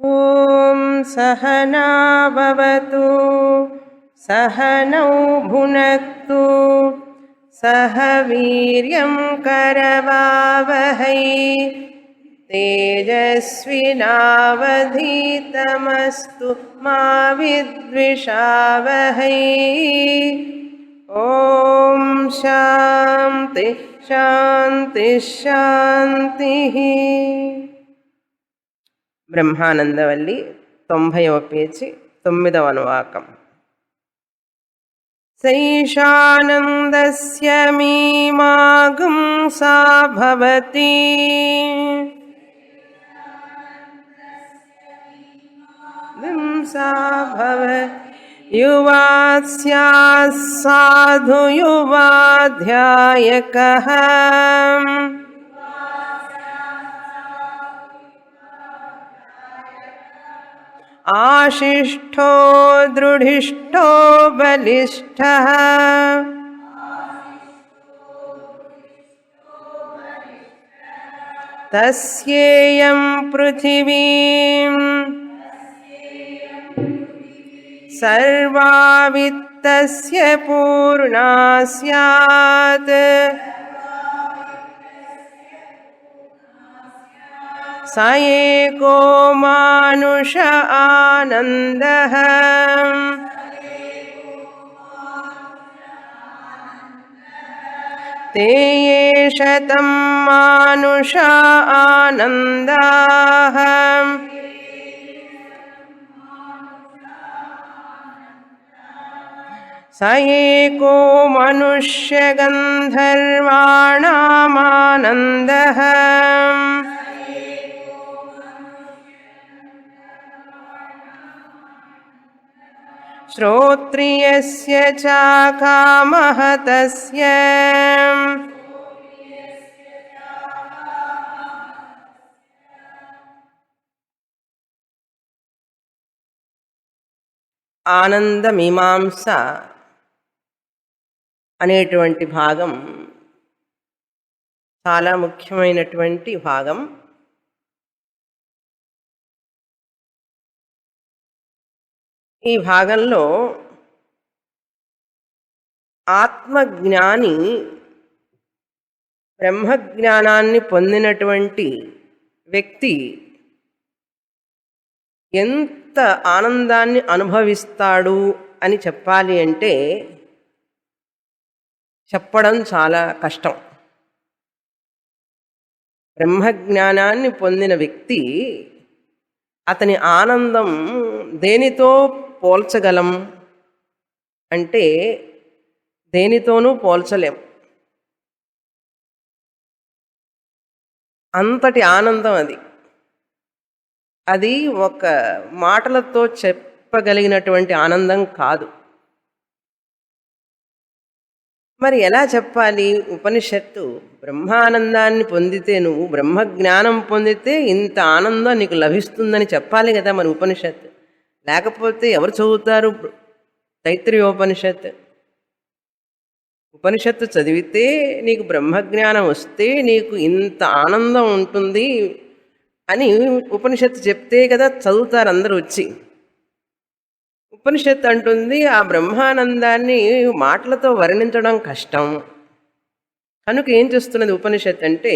ॐ सहना भवतु सहनौ भुनक्तु सह वीर्यं करवावहै तेजस्विनावधीतमस्तु मा विद्विषावहै ॐ शान्ति शान्ति शान्तिः బ్రహ్మానందవల్లి 90వ పేజీ 9వ అనువాకం సైషానందస్య మీమాగం సా భవతి యువా స్యాత్ సాధు యువాధ్యాయకః आशिष्ठो दृढिष्ठो बलिष्ठः तस्येयं पृथिवीं सर्वा वित्तस्य पूर्णा स्यात् स एको मानुष आनन्दः ते ये शतं मानुष आनन्दाः स एको मनुष्यगन्धर्वाणामानन्दः श्रोत्रियस्य च कामः तस्य ఆనందమీమాంస అనేటువంటి భాగం చాలా ముఖ్యమైనటువంటి భాగం. ఈ భాగంలో ఆత్మజ్ఞాని బ్రహ్మజ్ఞానాన్ని పొందినటువంటి వ్యక్తి ఎంత ఆనందాన్ని అనుభవిస్తాడు అని చెప్పాలి అంటే చెప్పడం చాలా కష్టం. బ్రహ్మజ్ఞానాన్ని పొందిన వ్యక్తి అతని ఆనందం దేనితో పోల్చగలం అంటే దేనితోనూ పోల్చలేం. అంతటి ఆనందం అది. అది ఒక మాటలతో చెప్పగలిగినటువంటి ఆనందం కాదు. మరి ఎలా చెప్పాలి? ఉపనిషత్తు బ్రహ్మానందాన్ని పొందితే, నువ్వు బ్రహ్మజ్ఞానం పొందితే ఇంత ఆనందం నీకు లభిస్తుందని చెప్పాలి కదా మరి ఉపనిషత్తు. లేకపోతే ఎవరు చదువుతారు తైత్రీయోపనిషత్తు? ఉపనిషత్తు చదివితే నీకు బ్రహ్మజ్ఞానం వస్తే నీకు ఇంత ఆనందం ఉంటుంది అని ఉపనిషత్తు చెప్తే కదా చదువుతారు అందరూ వచ్చి. ఉపనిషత్తు అంటుంది ఆ బ్రహ్మానందాన్ని మాటలతో వర్ణించడం కష్టం. కనుక ఏం చేస్తున్నది ఉపనిషత్తు అంటే,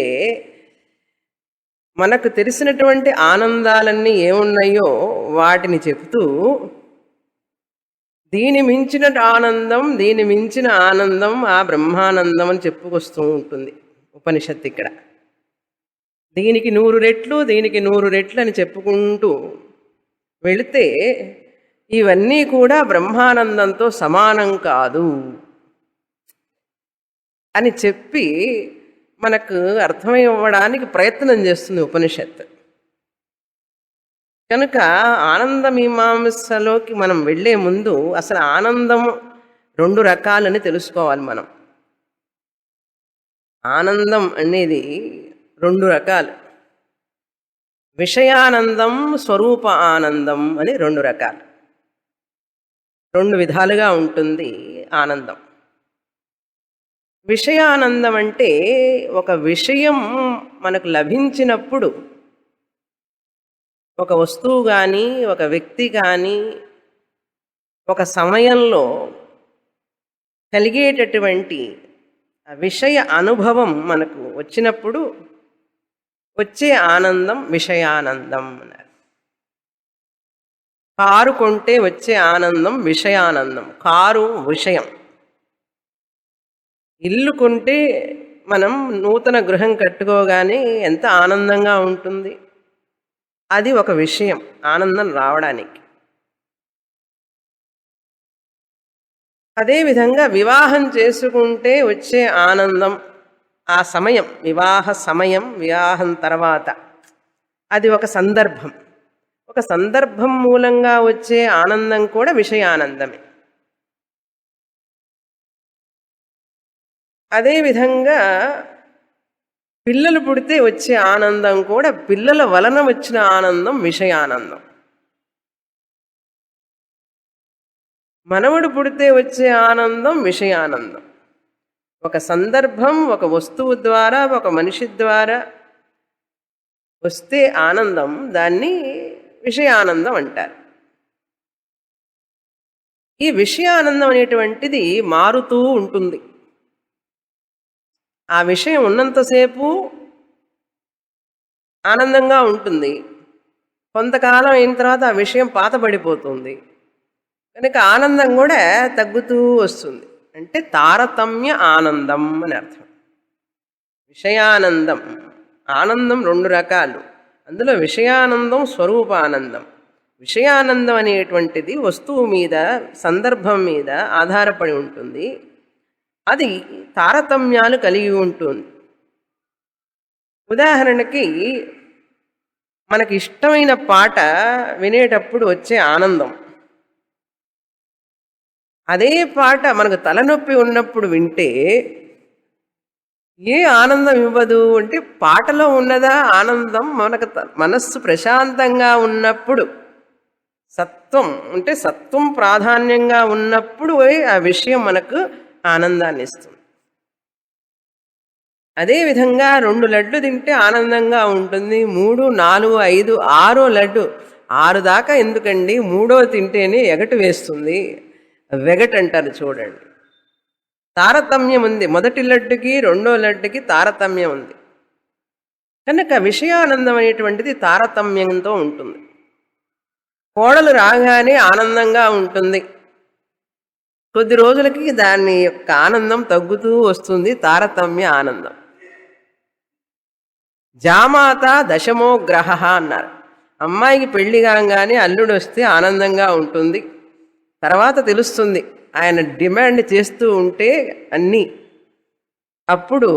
మనకు తెలిసినటువంటి ఆనందాలన్నీ ఏమున్నాయో వాటిని చెప్తూ దీని మించిన ఆనందం, దీని మించిన ఆనందం ఆ బ్రహ్మానందం అని చెప్పుకొస్తూ ఉంటుంది ఉపనిషత్తు. ఇక్కడ దీనికి 100 రెట్లు, దీనికి 100 రెట్లు అని చెప్పుకుంటూ వెళితే ఇవన్నీ కూడా బ్రహ్మానందంతో సమానం కాదు అని చెప్పి మనకు అర్థమవ్వడానికి ప్రయత్నం చేస్తుంది ఉపనిషత్తు. కనుక ఆనందమీమాంసలోకి మనం వెళ్ళే ముందు అసలు ఆనందం 2 రకాలని తెలుసుకోవాలి మనం. ఆనందం అనేది 2 రకాలు. విషయానందం, స్వరూప ఆనందం అని 2 రకాలు. 2 విధాలుగా ఉంటుంది ఆనందం. విషయానందం అంటే ఒక విషయం మనకు లభించినప్పుడు ఒక వస్తువు కానీ, ఒక వ్యక్తి కానీ, ఒక సమయంలో కలిగేటటువంటి ఆ విషయ అనుభవం మనకు వచ్చినప్పుడు వచ్చే ఆనందం విషయానందం అన్నారు. కారు కొంటే వచ్చే ఆనందం విషయానందం. కారు విషయం. ఇల్లు కొంటే మనం నూతన గృహం కట్టుకోగానే ఎంత ఆనందంగా ఉంటుంది. అది ఒక విషయం ఆనందం రావడానికి. అదేవిధంగా వివాహం చేసుకుంటే వచ్చే ఆనందం, ఆ సమయం, వివాహ సమయం, వివాహం తర్వాత అది ఒక సందర్భం. ఒక సందర్భం మూలంగా వచ్చే ఆనందం కూడా విషయానందమే. అదేవిధంగా పిల్లలు పుడితే వచ్చే ఆనందం కూడా పిల్లల వలన వచ్చిన ఆనందం విషయానందం. మనవడు పుడితే వచ్చే ఆనందం విషయానందం. ఒక సందర్భం, ఒక వస్తువు ద్వారా, ఒక మనిషి ద్వారా వస్తే ఆనందం, దాన్ని విషయానందం అంటారు. ఈ విషయానందం అనేటువంటిది మారుతూ ఉంటుంది. ఆ విషయం ఉన్నంతసేపు ఆనందంగా ఉంటుంది. కొంతకాలం అయిన తర్వాత ఆ విషయం పాతబడిపోతుంది. కనుక ఆనందం కూడా తగ్గుతూ వస్తుంది. అంటే తారతమ్య ఆనందం అని అర్థం. విషయానందం, ఆనందం రెండు రకాలు. అందులో విషయానందం స్వరూపానందం. విషయానందం అనేటువంటిది వస్తువు మీద, సందర్భం మీద ఆధారపడి ఉంటుంది. అది తారతమ్యాలు కలిగి ఉంటుంది. ఉదాహరణకి మనకి ఇష్టమైన పాట వినేటప్పుడు వచ్చే ఆనందం, అదే పాట మనకు తలనొప్పి ఉన్నప్పుడు వింటే ఏ ఆనందం ఇవ్వదు అంటే, పాటలో ఉన్నదా ఆనందం మనకు మనస్సు ప్రశాంతంగా ఉన్నప్పుడు, సత్వం అంటే సత్వం ప్రాధాన్యంగా ఉన్నప్పుడు ఆ విషయం మనకు ఆనందాన్ని ఇస్తుంది. అదేవిధంగా 2 లడ్డు తింటే ఆనందంగా ఉంటుంది. 3, 4, 5, 6 లడ్డు, 6 దాకా ఎందుకండి, 3వ తింటేనే ఎగటు వేస్తుంది. వెగట్ అంటారు చూడండి. తారతమ్యం ఉంది. మొదటి లడ్డుకి రెండో లడ్డుకి తారతమ్యం ఉంది. కనుక విషయానందం అనేటువంటిది తారతమ్యంతో ఉంటుంది. కోడలు రాగానే ఆనందంగా ఉంటుంది. కొద్ది రోజులకి దాని యొక్క ఆనందం తగ్గుతూ వస్తుంది. తారతమ్య ఆనందం. జామాత దశమో గ్రహ అన్నారు. అమ్మాయికి పెళ్లి కాగానే అల్లుడు వస్తే ఆనందంగా ఉంటుంది. తర్వాత తెలుస్తుంది ఆయన డిమాండ్ చేస్తూ ఉంటే అన్నీ. అప్పుడు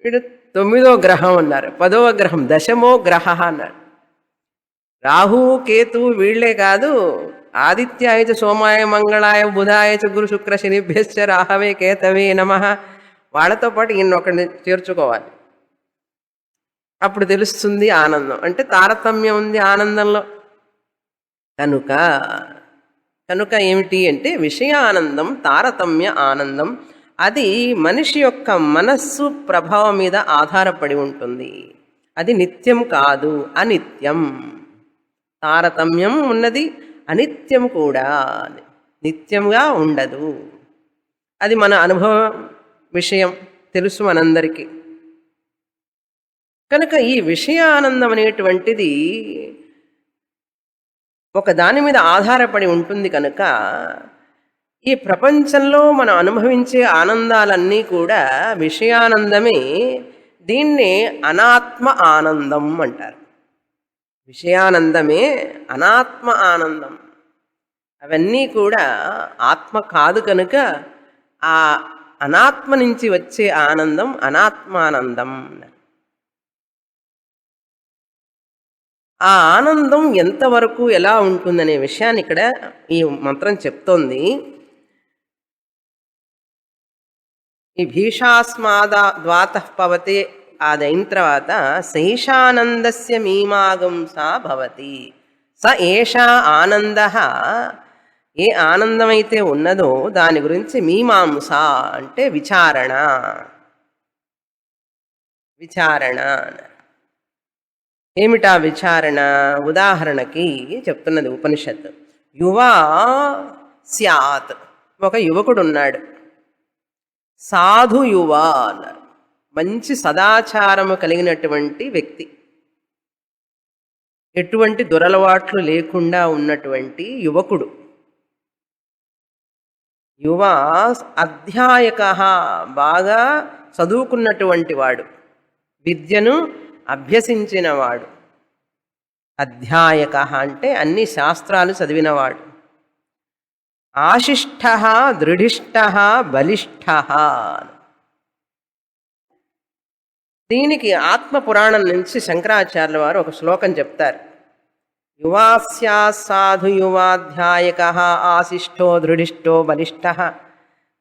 వీడు 9వ గ్రహం అన్నారు, 10వ గ్రహం, దశమో గ్రహ అన్నారు. రాహు కేతు వీళ్లే కాదు, ఆదిత్యాయ చ సోమాయ మంగళాయ బుధాయ చ గురు శుక్ర శనిభ్యశ్చ రాహవే కేతవే నమః, వాళ్ళతో పాటు ఈయన ఒకరిని చేర్చుకోవాలి. అప్పుడు తెలుస్తుంది ఆనందం. అంటే తారతమ్యం ఉంది ఆనందంలో. కనుక ఏమిటి అంటే విషయానందం తారతమ్య ఆనందం. అది మనిషి యొక్క మనస్సు ప్రభావం మీద ఆధారపడి ఉంటుంది. అది నిత్యం కాదు, అనిత్యం. తారతమ్యం ఉన్నది, అనిత్యం కూడా, నిత్యంగా ఉండదు. అది మన అనుభవ విషయం, తెలుసు మనందరికీ. కనుక ఈ విషయానందం అనేటువంటిది ఒక దాని మీద ఆధారపడి ఉంటుంది. కనుక ఈ ప్రపంచంలో మనం అనుభవించే ఆనందాలన్నీ కూడా విషయానందమే. దీన్నే అనాత్మ ఆనందం అంటారు. విషయానందమే అనాత్మ ఆనందం. అవన్నీ కూడా ఆత్మ కాదు. కనుక ఆ అనాత్మ నుంచి వచ్చే ఆనందం అనాత్మానందం. ఆ ఆనందం ఎంతవరకు ఎలా ఉంటుందనే విషయాన్ని ఇక్కడ ఈ మంత్రం చెప్తోంది. ఈ భీషాస్మాదా ద్వాతః పవతే అదైన తర్వాత శైషానందస్య మీమాగంసా భవతి. స ఏషా ఆనంద, ఏ ఆనందమైతే ఉన్నదో దాని గురించి మీమాంస అంటే విచారణ. విచారణ ఏమిటా విచారణ? ఉదాహరణకి చెప్తున్నది ఉపనిషత్తు. యువా స్యాత్, ఒక యువకుడు ఉన్నాడు. సాధు యువ అన్నారు. మంచి సదాచారము కలిగినటువంటి వ్యక్తి, ఎటువంటి దురలవాట్లు లేకుండా ఉన్నటువంటి యువకుడు. యువ అధ్యాయక, బాగా చదువుకున్నటువంటి వాడు, విద్యను అభ్యసించినవాడు. అధ్యాయక అంటే అన్ని శాస్త్రాలు చదివినవాడు. ఆశిష్ట, దృఢిష్ట, బలిష్ట. దీనికి ఆత్మపురాణం నుంచి శంకరాచార్యుల వారు ఒక శ్లోకం చెప్తారు. యువాస్యా సాధు యువాధ్యాయక ఆశిష్టో దృఢిష్టో బలిష్ట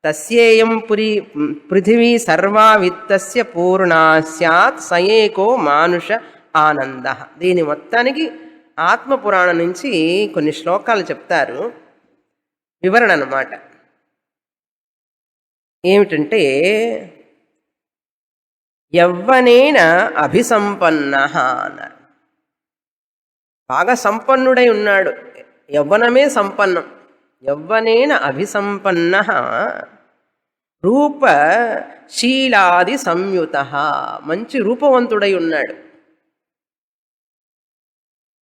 తస్యేయం పృథివీ సర్వా విత్తస్య పూర్ణా స్యాత్ సయేకో మానుష ఆనంద. దీని మొత్తానికి ఆత్మపురాణం నుంచి కొన్ని శ్లోకాలు చెప్తారు, వివరణ అన్నమాట. ఏమిటంటే, యవ్వనేన అభిసంపన్న అన్నారు. బాగా సంపన్నుడై ఉన్నాడు, యవ్వనమే సంపన్నం. యవ్వనేన అభిసంపన్న రూప శీలాది సంయుత, మంచి రూపవంతుడై ఉన్నాడు,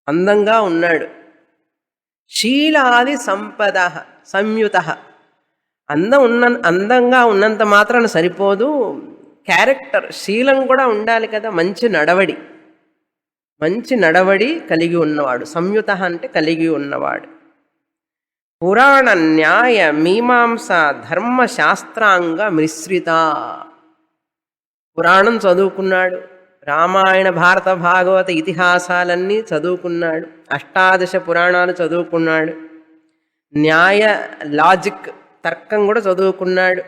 అందంగా ఉన్నాడు. శీలాది సంపద సంయుత, అందంగా ఉన్నంత మాత్రాన సరిపోదు, క్యారెక్టర్ శీలం కూడా ఉండాలి కదా. మంచి నడవడి కలిగి ఉన్నవాడు. సంయుత అంటే కలిగి ఉన్నవాడు. పురాణ న్యాయ మీమాంస ధర్మశాస్త్రాంగ మిశ్రిత, పురాణం చదువుకున్నాడు, రామాయణ భారత భాగవత ఇతిహాసాలన్నీ చదువుకున్నాడు, అష్టాదశ పురాణాలు చదువుకున్నాడు, న్యాయ లాజిక్ తర్కం కూడా చదువుకున్నాడు,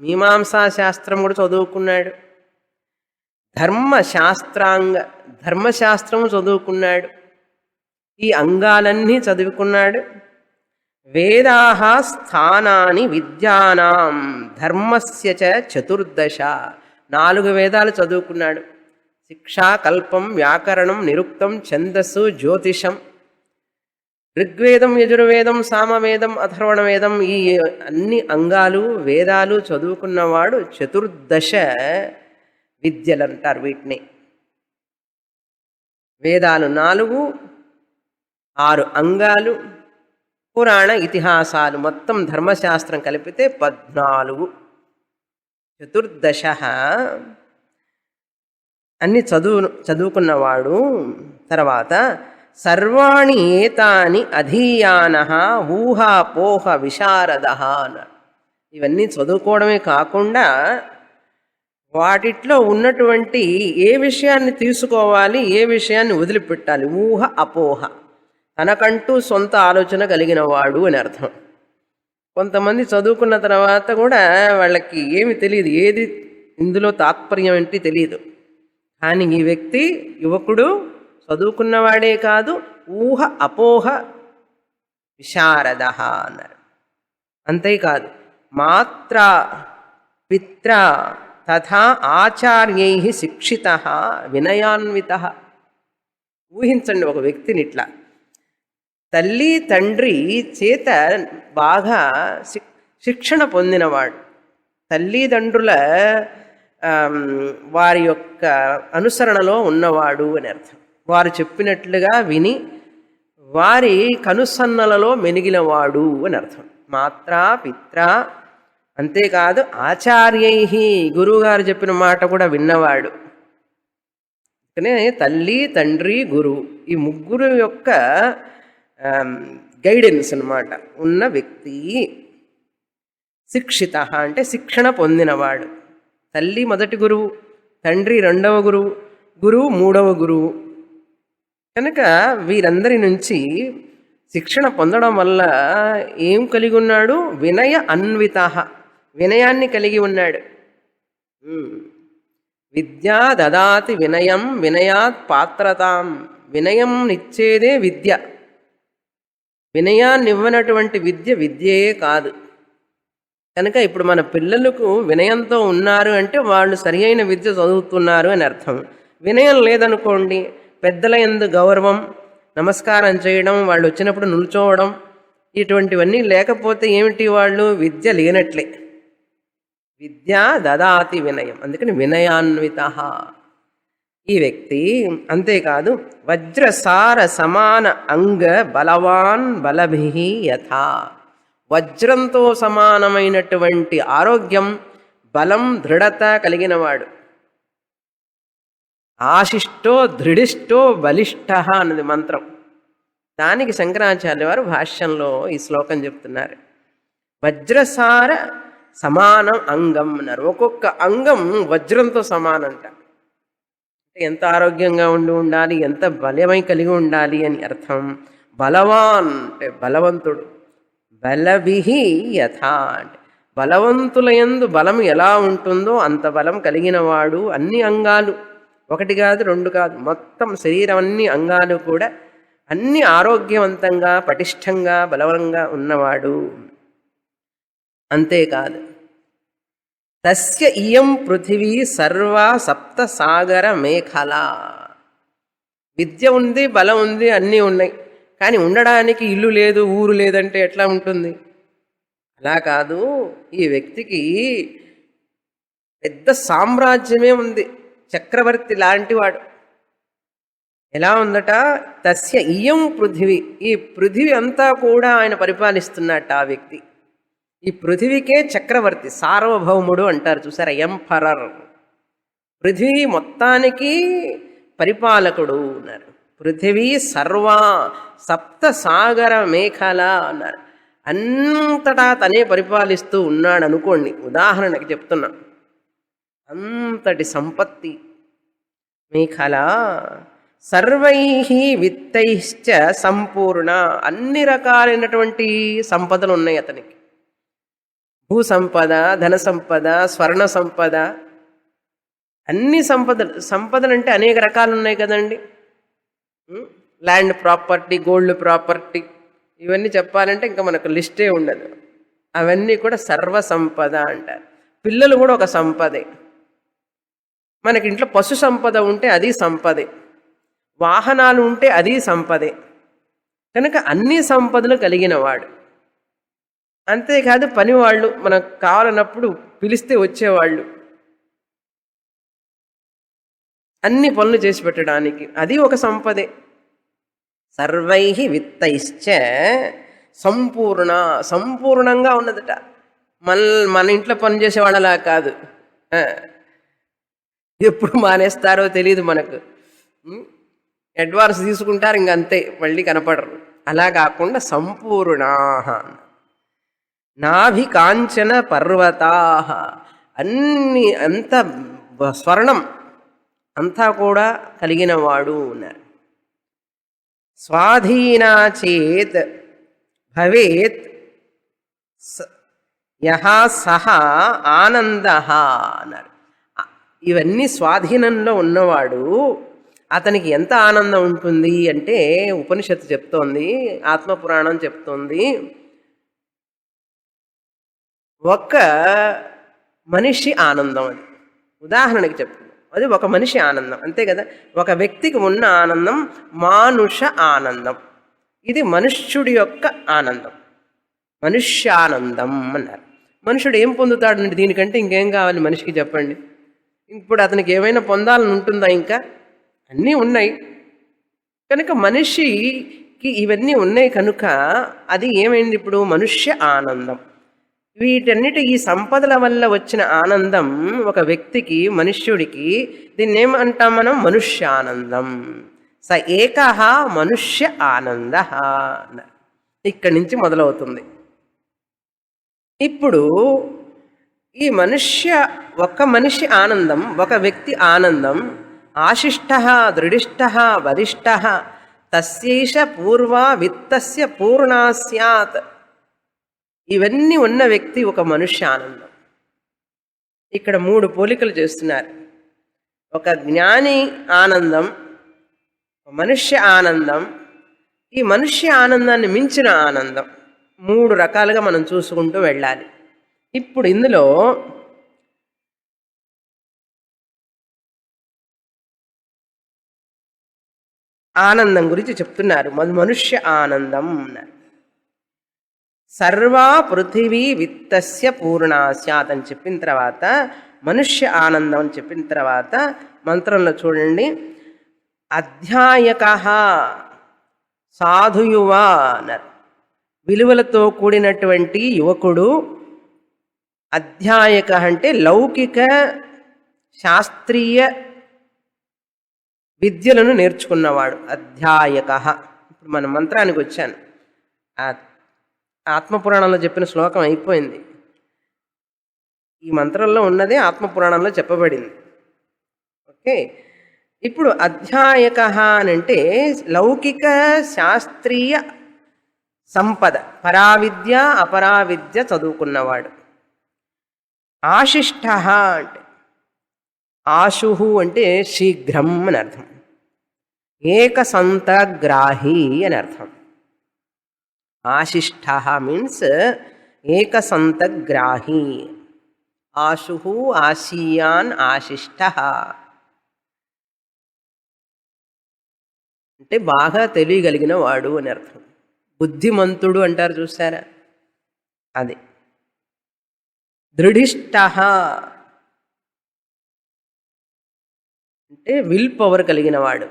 మీమాంసా శాస్త్రం కూడా చదువుకున్నాడు, ధర్మశాస్త్రము చదువుకున్నాడు, ఈ అంగాలన్నీ చదువుకున్నాడు. వేదాహ స్థానాని విద్యానాం ధర్మస్య చ చతుర్దశ, 4 వేదాలు చదువుకున్నాడు. శిక్షా, కల్పం, వ్యాకరణం, నిరుక్తం, ఛందస్సు, జ్యోతిషం, ఋగ్వేదం, యజుర్వేదం, సామవేదం, అథర్వణ వేదం, ఈ అన్ని అంగాలు వేదాలు చదువుకున్నవాడు. చతుర్దశ విద్యలు అంటారు వీటిని. వేదాలు 4, 6 అంగాలు, పురాణ ఇతిహాసాలు మొత్తం ధర్మశాస్త్రం కలిపితే 14. చతుర్దశ అన్ని చదువుకున్నవాడు. తర్వాత సర్వాణి ఏతాని అధీయాన ఊహాపోహ విశారద అన్నాడు. ఇవన్నీ చదువుకోవడమే కాకుండా వాటిట్లో ఉన్నటువంటి ఏ విషయాన్ని తీసుకోవాలి, ఏ విషయాన్ని వదిలిపెట్టాలి, ఊహ అపోహ, తనకంటూ సొంత ఆలోచన కలిగిన వాడు అని అర్థం. కొంతమంది చదువుకున్న తర్వాత కూడా వాళ్ళకి ఏమి తెలియదు, ఏది ఇందులో తాత్పర్యం ఏంటి తెలియదు. కానీ ఈ వ్యక్తి యువకుడు చదువుకున్నవాడే కాదు, ఊహ అపోహ విశారద అన్నారు. అంతేకాదు మాత్ర పిత్ర తథా ఆచార్యై శిక్షిత వినయాన్విత. ఊహించండి ఒక వ్యక్తిని ఇట్లా, తల్లి తండ్రి చేత బాగా శిక్షణ పొందినవాడు, తల్లిదండ్రుల వారి యొక్క అనుసరణలో ఉన్నవాడు అని అర్థం. వారు చెప్పినట్లుగా విని వారి కనుసన్నలలో మెనిగినవాడు అని అర్థం. మాత్రా పిత్ర, అంతేకాదు ఆచార్యై, గురువుగారు చెప్పిన మాట కూడా విన్నవాడు. తల్లి తండ్రి గురువు, ఈ ముగ్గురు యొక్క గైడెన్స్ అన్నమాట ఉన్న వ్యక్తి. శిక్షిత అంటే శిక్షణ పొందినవాడు. తల్లి మొదటి గురువు, తండ్రి రెండవ గురువు, గురువు మూడవ గురువు. కనుక వీరందరి నుంచి శిక్షణ పొందడం వల్ల ఏం కలిగి ఉన్నాడు? వినయ అన్విత, వినయాన్ని కలిగి ఉన్నాడు. విద్యా దదాతి వినయం వినయాత్ పాత్రతాం, వినయం నిచ్చేదే విద్య. వినయాన్ని ఇవ్వనటువంటి విద్య విద్యయే కాదు. కనుక ఇప్పుడు మన పిల్లలకు వినయంతో ఉన్నారు అంటే వాళ్ళు సరి అయిన విద్య చదువుతున్నారు అని అర్థం. వినయం లేదనుకోండి, పెద్దల యందు గౌరవం, నమస్కారం చేయడం, వాళ్ళు వచ్చినప్పుడు నిల్చోవడం, ఇటువంటివన్నీ లేకపోతే ఏమిటి, వాళ్ళు విద్య లేనట్లే. విద్యా దదాతి వినయం, అందుకని వినయాన్విత ఈ వ్యక్తి. అంతేకాదు వజ్రసార సమాన అంగ బలవాన్ బలభి యథా, వజ్రంతో సమానమైనటువంటి ఆరోగ్యం, బలం, దృఢత కలిగినవాడు. ఆశిష్టో దృఢిష్టో బలిష్ట అన్నది మంత్రం. దానికి శంకరాచార్య వారు భాష్యంలో ఈ శ్లోకం చెప్తున్నారు. వజ్రసార సమానం అంగం అన్నారు. ఒక్కొక్క అంగం వజ్రంతో సమానంట. ఎంత ఆరోగ్యంగా ఉండాలి, ఎంత బలమై కలిగి ఉండాలి అని అర్థం. బలవాన్ అంటే బలవంతుడు, బలభిహి యథా అంటే బలవంతుల యందు బలం ఎలా ఉంటుందో అంత బలం కలిగిన వాడు. అన్ని అంగాలు, ఒకటి కాదు రెండు కాదు, మొత్తం శరీరం అన్ని అంగాలు కూడా అన్ని ఆరోగ్యవంతంగా పటిష్టంగా బలవంగా ఉన్నవాడు. అంతేకాదు తస్య ఇయం పృథివీ సర్వా సప్త సాగర మేఖల. విద్య ఉంది, బలం ఉంది, అన్నీ ఉన్నాయి, కానీ ఉండడానికి ఇల్లు లేదు, ఊరు లేదంటే ఎట్లా ఉంటుంది? అలా కాదు, ఈ వ్యక్తికి పెద్ద సామ్రాజ్యమే ఉంది, చక్రవర్తి లాంటివాడు. ఎలా ఉందట? తస్య ఇయం పృథివీ, ఈ పృథివీ అంతా కూడా ఆయన పరిపాలిస్తున్నట్ట ఆ వ్యక్తి. ఈ పృథివీకే చక్రవర్తి, సార్వభౌముడు అంటారు చూసారా, ఎంపరర్. పృథివీ మొత్తానికి పరిపాలకుడు అన్నారు. పృథివీ సర్వా సప్త సాగర మేఖల అన్నారు. అంతటా తనే పరిపాలిస్తూ ఉన్నాడు అనుకోండి. ఉదాహరణకి చెప్తున్నా, అంతటి సంపత్తి మేఖల సర్వై విత్తైశ్చ సంపూర్ణ, అన్ని రకాలైనటువంటి సంపదలు ఉన్నాయి అతనికి. భూ సంపద, ధన సంపద, స్వర్ణ సంపద, అన్ని సంపదలు అంటే అనేక రకాలు ఉన్నాయి కదండి. ల్యాండ్ ప్రాపర్టీ, గోల్డ్ ప్రాపర్టీ, ఇవన్నీ చెప్పాలంటే ఇంకా మనకు లిస్టే ఉండదు. అవన్నీ కూడా సర్వ సంపద అంటారు. పిల్లలు కూడా ఒక సంపదే. మనకి ఇంట్లో పశు సంపద ఉంటే అది సంపదే, వాహనాలు ఉంటే అది సంపదే. కనుక అన్ని సంపదలు కలిగిన వాడు. అంతేకాదు పనివాళ్ళు, మనకు కావాలన్నప్పుడు పిలిస్తే వచ్చేవాళ్ళు, అన్ని పనులు చేసి పెట్టడానికి అది ఒక సంపదే. సర్వై విత్తైశ్చ సంపూర్ణ, సంపూర్ణంగా ఉన్నదట. మన ఇంట్లో పని చేసేవాళ్ళలా కాదు, ఎప్పుడు మానేస్తారో తెలియదు మనకు. అడ్వాన్స్ తీసుకుంటారు, ఇంకంతే, మళ్ళీ కనపడరు. అలా కాకుండా సంపూర్ణా. నాభి కాంచన పర్వతా, అన్ని అంత స్వర్ణం అంతా కూడా కలిగిన వాడు ఉన్నారు. స్వాధీనా చేత్ భవేత్ యహా సహ ఆనంద అన్నారు. ఇవన్నీ స్వాధీనంలో ఉన్నవాడు, అతనికి ఎంత ఆనందం ఉంటుంది అంటే ఉపనిషత్తు చెప్తోంది, ఆత్మపురాణం చెప్తోంది. ఒక మనిషి ఆనందం అది. ఉదాహరణకి చెప్తుంది, అది ఒక మనిషి ఆనందం, అంతే కదా. ఒక వ్యక్తికి ఉన్న ఆనందం మానుష ఆనందం. ఇది మనుష్యుడి యొక్క ఆనందం, మనుష్యానందం అన్నారు. మనుషుడు ఏం పొందుతాడండి దీనికంటే? ఇంకేం కావాలి మనిషికి చెప్పండి? ఇప్పుడు అతనికి ఏమైనా పొందాలని ఉంటుందా? ఇంకా అన్నీ ఉన్నాయి కనుక మనిషికి ఇవన్నీ ఉన్నాయి కనుక అది ఏమైంది ఇప్పుడు? మనుష్య ఆనందం. వీటన్నిటి ఈ సంపదల వల్ల వచ్చిన ఆనందం ఒక వ్యక్తికి, మనుష్యుడికి, దీన్ని ఏమంటాం మనం? మనుష్యానందం. స ఏకః మనుష్య ఆనంద. ఇక్కడి నుంచి మొదలవుతుంది. ఇప్పుడు ఈ ఒక మనిషి ఆనందం, ఒక వ్యక్తి ఆనందం, ఆశిష్ట దృఢిష్ట వరిష్ట తస్యైష పూర్వ విత్తస్య పూర్ణా స్యాత్. ఇవన్నీ ఉన్న వ్యక్తి ఒక మనుష్య ఆనందం. ఇక్కడ 3 పోలికలు చేస్తున్నారు. ఒక జ్ఞాని ఆనందం, మనుష్య ఆనందం, ఈ మనుష్య ఆనందాన్ని మించిన ఆనందం. 3 రకాలుగా మనం చూసుకుంటూ వెళ్ళాలి. ఇప్పుడు ఇందులో ఆనందం గురించి చెప్తున్నారు. మనుష్య ఆనందం అన్నారు. సర్వా పృథివీ విత్తస్య పూర్ణా స్యాత్ అని చెప్పిన తర్వాత మనుష్య ఆనందం అని చెప్పిన తర్వాత మంత్రంలో చూడండి, అధ్యాయక సాధుయువ అన్నారు. విలువలతో కూడినటువంటి యువకుడు. అధ్యాయక అంటే లౌకిక శాస్త్రీయ విద్యలను నేర్చుకున్నవాడు అధ్యాయక. ఇప్పుడు మన మంత్రానికి వచ్చాను. ఆత్మపురాణంలో చెప్పిన శ్లోకం అయిపోయింది. ఈ మంత్రంలో ఉన్నదే ఆత్మపురాణంలో చెప్పబడింది. ఓకే, ఇప్పుడు అధ్యాయక అని అంటే లౌకిక శాస్త్రీయ సంపద, పరావిద్య అపరావిద్య చదువుకున్నవాడు. ఆశిష్ట అంటే ఆశు అంటే శీఘ్రం అని అర్థం. ఏకసంతగ్రాహి అని అర్థం. ఆశిష్ట మీన్స్ ఏకసంతగ్రాహి. ఆశు ఆశీయాన్ ఆశిష్ట అంటే బాగా తెలియగలిగిన వాడు అని అర్థం. బుద్ధిమంతుడు అంటారు చూసారా, అది. దృఢిష్ట అంటే విల్ పవర్ కలిగిన వాడు.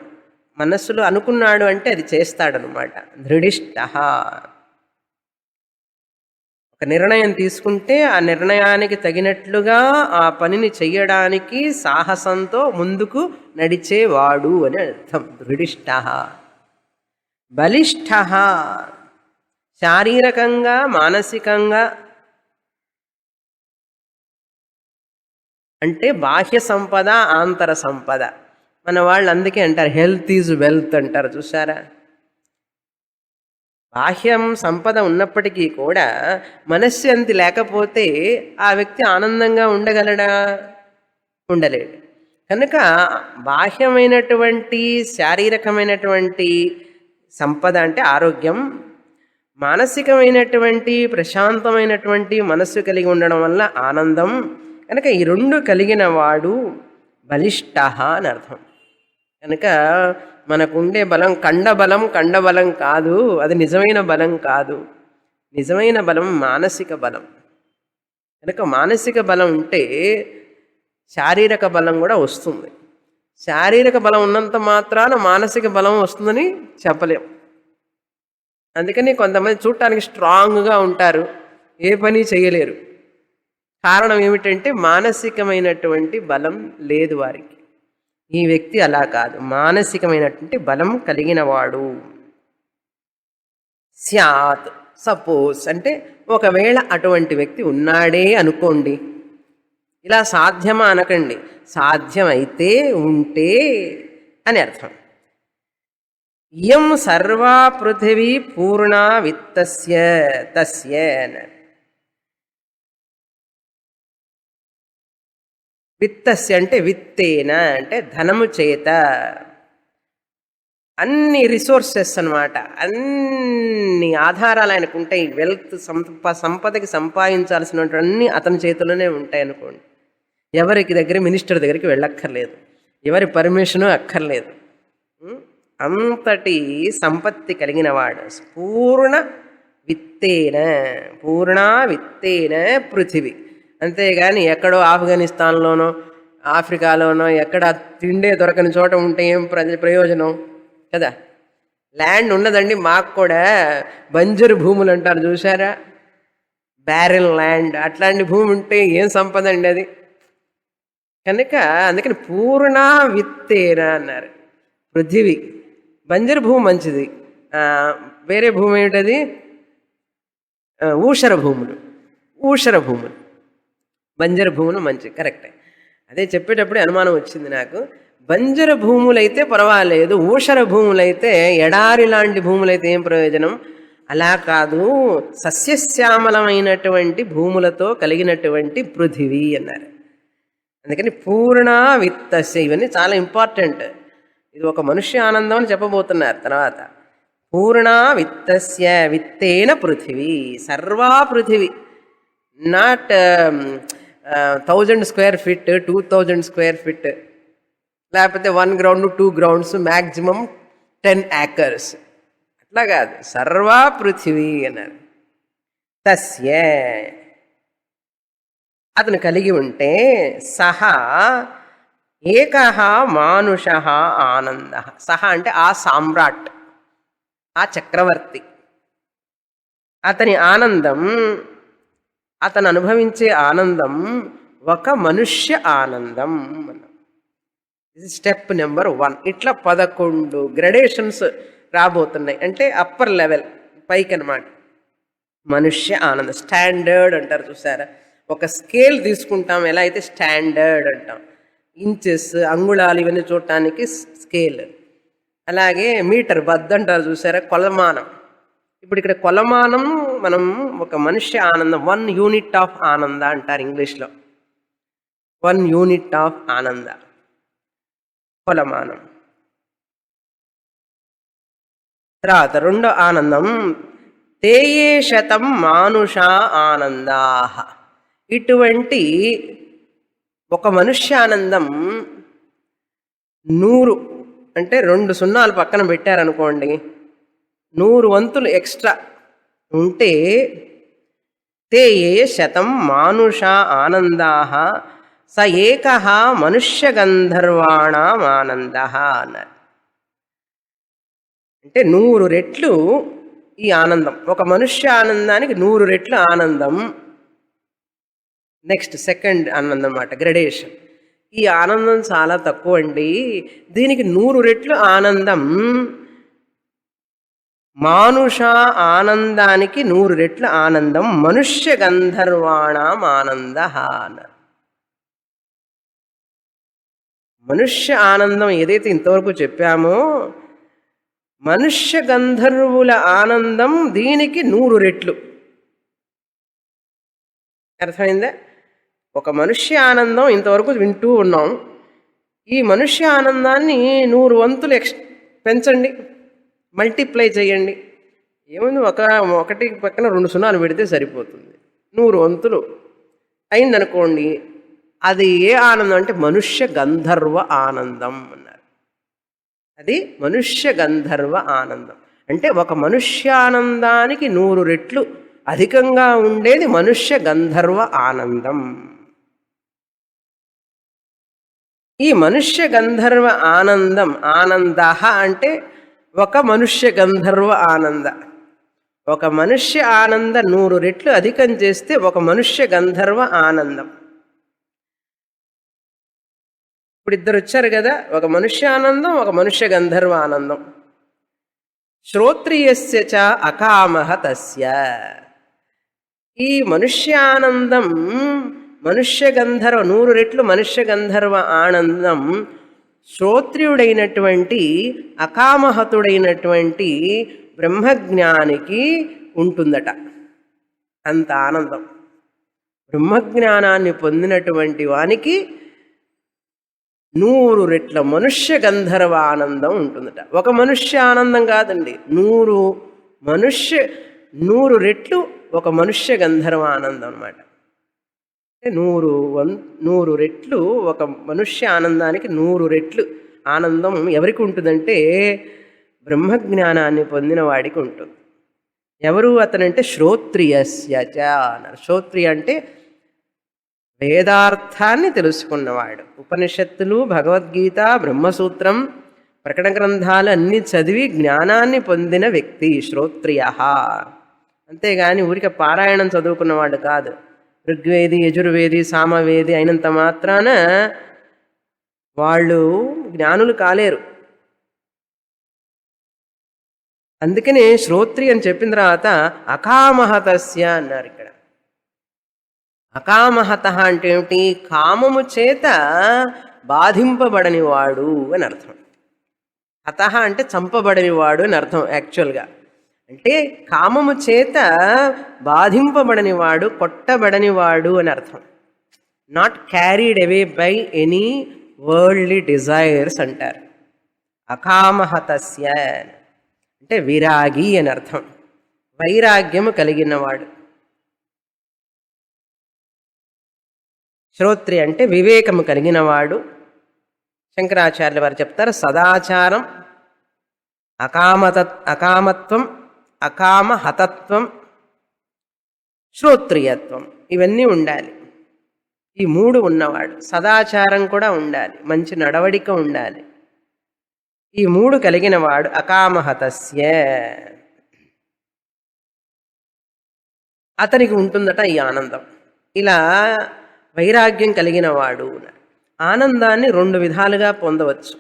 మనస్సులో అనుకున్నాడు అంటే అది చేస్తాడనమాట. దృఢిష్ట. ఒక నిర్ణయం తీసుకుంటే ఆ నిర్ణయానికి తగినట్లుగా ఆ పనిని చెయ్యడానికి సాహసంతో ముందుకు నడిచేవాడు అని అర్థం. దృఢిష్ట. బలిష్ట శారీరకంగా మానసికంగా, అంటే బాహ్య సంపద ఆంతర సంపద. మన వాళ్ళు అందుకే అంటారు హెల్త్ ఈజ్ వెల్త్ అంటారు చూసారా. బాహ్యం సంపద ఉన్నప్పటికీ కూడా మనశ్శాంతి లేకపోతే ఆ వ్యక్తి ఆనందంగా ఉండగలడా? ఉండలేడు. కనుక బాహ్యమైనటువంటి శారీరకమైనటువంటి సంపద అంటే ఆరోగ్యం, మానసికమైనటువంటి ప్రశాంతమైనటువంటి మనస్సు కలిగి ఉండడం వల్ల ఆనందం. కనుక ఈ రెండు కలిగిన వాడు బలిష్ట అని అర్థం. కనుక మనకుండే బలం కండబలం కాదు, అది నిజమైన బలం కాదు. నిజమైన బలం మానసిక బలం. కనుక మానసిక బలం ఉంటే శారీరక బలం కూడా వస్తుంది. శారీరక బలం ఉన్నంత మాత్రాన మానసిక బలం వస్తుందని చెప్పలేం. అందుకని కొంతమంది చూడటానికి స్ట్రాంగ్గా ఉంటారు, ఏ పని చేయలేరు. కారణం ఏమిటంటే మానసికమైనటువంటి బలం లేదు వారికి. ఈ వ్యక్తి అలా కాదు, మానసికమైనటువంటి బలం కలిగినవాడు. స్యాత్ సపోజ్ అంటే ఒకవేళ అటువంటి వ్యక్తి ఉన్నాడే అనుకోండి. ఇలా సాధ్యమా అనకండి, సాధ్యమైతే ఉంటే అని అర్థం. ఇయం సర్వా పృథివీ పూర్ణా విత్తస్య తస్య. విత్తస్య అంటే విత్తేన అంటే ధనము చేత. అన్ని రిసోర్సెస్ అన్నమాట, అన్ని ఆధారాలు ఆయనకు ఉంటాయి. వెల్త్ సంపదకి సంపాదించాల్సినటువంటి అన్ని అతని చేతిలోనే ఉంటాయి అనుకోండి. ఎవరికి దగ్గర మినిస్టర్ దగ్గరికి వెళ్ళక్కర్లేదు, ఎవరి పర్మిషను అక్కర్లేదు. అంతటి సంపత్తి కలిగిన వాడు. పూర్ణ విత్తేన, పూర్ణా విత్తేన పృథివీ. అంతేగాని ఎక్కడో ఆఫ్ఘనిస్తాన్లోనో ఆఫ్రికాలోనో ఎక్కడ తిండే దొరకని చోట ఉంటే ఏం ప్రయోజనం కదా. ల్యాండ్ ఉన్నదండి మాకు కూడా, బంజరు భూములు అంటారు చూసారా, బ్యారెల్ ల్యాండ్. అట్లాంటి భూమి ఉంటే ఏం సంపద అండి అది. కనుక అందుకని పూర్ణ విత్తేన అన్నారు. పృథివీ బంజరు భూమి మంచిది, వేరే భూమి ఏమిటది ఊషర భూములు. ఊషర భూములు బంజర భూములు మంచి, కరెక్టే. అదే చెప్పేటప్పుడే అనుమానం వచ్చింది నాకు. బంజర భూములైతే పర్వాలేదు, ఊషర భూములైతే, ఎడారి లాంటి భూములైతే ఏం ప్రయోజనం. అలా కాదు, సస్యశ్యామలమైనటువంటి భూములతో కలిగినటువంటి పృథివీ అన్నారు. అందుకని పూర్ణ విత్తస్య, ఇవన్నీ చాలా ఇంపార్టెంట్. ఇది ఒక మనుష్య ఆనందం అని చెప్పబోతున్నారు తర్వాత. పూర్ణ విత్తస్య విత్తేన పృథివీ, సర్వా పృథివీ. Not 1000 square feet, 2000 square feet, లేకపోతే 1 గ్రౌండ్ 2 గ్రౌండ్స్, మ్యాక్సిమం 10 acres. అట్లా కాదు, సర్వా పృథివీ అన్నారు. తస్య అతను కలిగి ఉంటే సహా ఏకః మానుషః ఆనందః. సహ అంటే ఆ సామ్రాట్, ఆ చక్రవర్తి, అతని ఆనందం, అతను అనుభవించే ఆనందం ఒక మనుష్య ఆనందం అన్నాం. ఇది స్టెప్ నెంబర్ 1. ఇట్లా 11 గ్రడేషన్స్ రాబోతున్నాయి. అంటే అప్పర్ లెవెల్ పైకి అనమాట. మనుష్య ఆనందం స్టాండర్డ్ అంటారు చూసారా, ఒక స్కేల్ తీసుకుంటాం, ఎలా అయితే స్టాండర్డ్ అంటాం. ఇంచెస్, అంగుళాలు ఇవన్నీ చూడటానికి స్కేల్. అలాగే మీటర్, బద్ద అంటారు చూసారా, కొలమానం. ఇప్పుడు ఇక్కడ కొలమానం మనం ఒక మనుష్య ఆనందం, 1 యూనిట్ ఆఫ్ ఆనంద అంటారు ఇంగ్లీష్లో. 1 యూనిట్ ఆఫ్ ఆనంద కొలమానం. తర్వాత రెండో ఆనందం తేయే శతం మానుష ఆనందా. ఇటువంటి ఒక మనుష్య ఆనందం 100 అంటే 2 సున్నాలు పక్కన పెట్టారనుకోండి, 100 వంతులు ఎక్స్ట్రా ఉంటే తేయే శతం మానుష ఆనందా స ఏకః మనుష్య గంధర్వాణం ఆనంద అన్నారు. అంటే 100 రెట్లు ఈ ఆనందం, ఒక మనుష్య ఆనందానికి 100 రెట్లు ఆనందం. నెక్స్ట్ సెకండ్ ఆనందం అన్నమాట, గ్రడేషన్. ఈ ఆనందం చాలా తక్కువ అండి, దీనికి 100 రెట్లు ఆనందం. మానుష ఆనందానికి 100 రెట్ల ఆనందం మనుష్య గంధర్వాణం ఆనంద అన్నారు. మనుష్య ఆనందం ఏదైతే ఇంతవరకు చెప్పామో, మనుష్య గంధర్వుల ఆనందం దీనికి 100 రెట్లు. అర్థమైందా? ఒక మనుష్య ఆనందం ఇంతవరకు వింటూ ఉన్నాం. ఈ మనుష్య ఆనందాన్ని 100 వంతులు పెంచండి, మల్టిప్లై చేయండి. ఏముంది, ఒకటి పక్కన 2 సున్నాలు పెడితే సరిపోతుంది. 100 వంతులు అయిందనుకోండి, అది ఏ ఆనందం అంటే మనుష్య గంధర్వ ఆనందం అన్నారు. అది మనుష్య గంధర్వ ఆనందం. అంటే ఒక మనుష్యానందానికి 100 రెట్లు అధికంగా ఉండేది మనుష్య గంధర్వ ఆనందం. ఈ మనుష్య గంధర్వ ఆనందం, ఆనంద అంటే ఒక మనుష్య గంధర్వ ఆనంద. ఒక మనుష్య ఆనంద 100 రెట్లు అధికం చేస్తే ఒక మనుష్య గంధర్వ ఆనందం. ఇప్పుడు ఇద్దరు వచ్చారు కదా, ఒక మనుష్య ఆనందం, ఒక మనుష్య గంధర్వ ఆనందం. శ్రోత్రియస్య చ అకామః తస్య. ఈ మనుష్యానందం మనుష్య గంధర్వ 100 రెట్లు మనుష్య గంధర్వ ఆనందం శ్రోత్రియుడైనటువంటి అకామహతుడైనటువంటి బ్రహ్మజ్ఞానికి ఉంటుందట. అంత ఆనందం బ్రహ్మజ్ఞానాన్ని పొందినటువంటి వానికి 100 రెట్ల మనుష్య గంధర్వ ఆనందం ఉంటుందట. ఒక మనుష్య ఆనందం కాదండి, 100 రెట్లు ఒక మనుష్య గంధర్వ ఆనందం అన్నమాట. అంటే 100 రెట్లు ఒక మనుష్య ఆనందానికి 100 రెట్లు ఆనందం ఎవరికి ఉంటుందంటే బ్రహ్మజ్ఞానాన్ని పొందిన వాడికి ఉంటుంది. ఎవరు అతనంటే శ్రోత్రియస్య చ అన్నారు. శ్రోత్రియ అంటే వేదార్థాన్ని తెలుసుకున్నవాడు. ఉపనిషత్తులు, భగవద్గీత, బ్రహ్మసూత్రం, ప్రకటన గ్రంథాలు అన్నీ చదివి జ్ఞానాన్ని పొందిన వ్యక్తి శ్రోత్రియ. అంతేగాని ఊరికే పారాయణం చదువుకున్నవాడు కాదు. ఋగ్వేది, యజుర్వేది, సామవేది అయినంత మాత్రాన వాళ్ళు జ్ఞానులు కాలేరు. అందుకనే శ్రోత్రి అని చెప్పిన తర్వాత అకామహతస్య అన్నారు. ఇక్కడ అకామహత అంటే ఏమిటి? కామము చేత బాధింపబడని వాడు అని అర్థం. హత అంటే చంపబడని వాడు అని అర్థం. యాక్చువల్గా అంటే కామము చేత బాధింపబడని వాడు, కొట్టబడని వాడు అని అర్థం. Not carried away by any worldly desires అంటారు. అకామహతస్య అంటే విరాగి అని అర్థం. వైరాగ్యము కలిగినవాడు. శ్రోత్రి అంటే వివేకము కలిగినవాడు. శంకరాచార్యుల వారు చెప్తారు, సదాచారం అకామత్వం, అకామహతత్వం, శ్రోత్రియత్వం, ఇవన్నీ ఉండాలి. ఈ మూడు ఉన్నవాడు. సదాచారం కూడా ఉండాలి, మంచి నడవడిక ఉండాలి. ఈ మూడు కలిగిన వాడు అకామహతస్య, అతనికి ఉంటుందట ఈ ఆనందం. ఇలా వైరాగ్యం కలిగిన వాడు ఆనందాన్ని రెండు విధాలుగా పొందవచ్చు.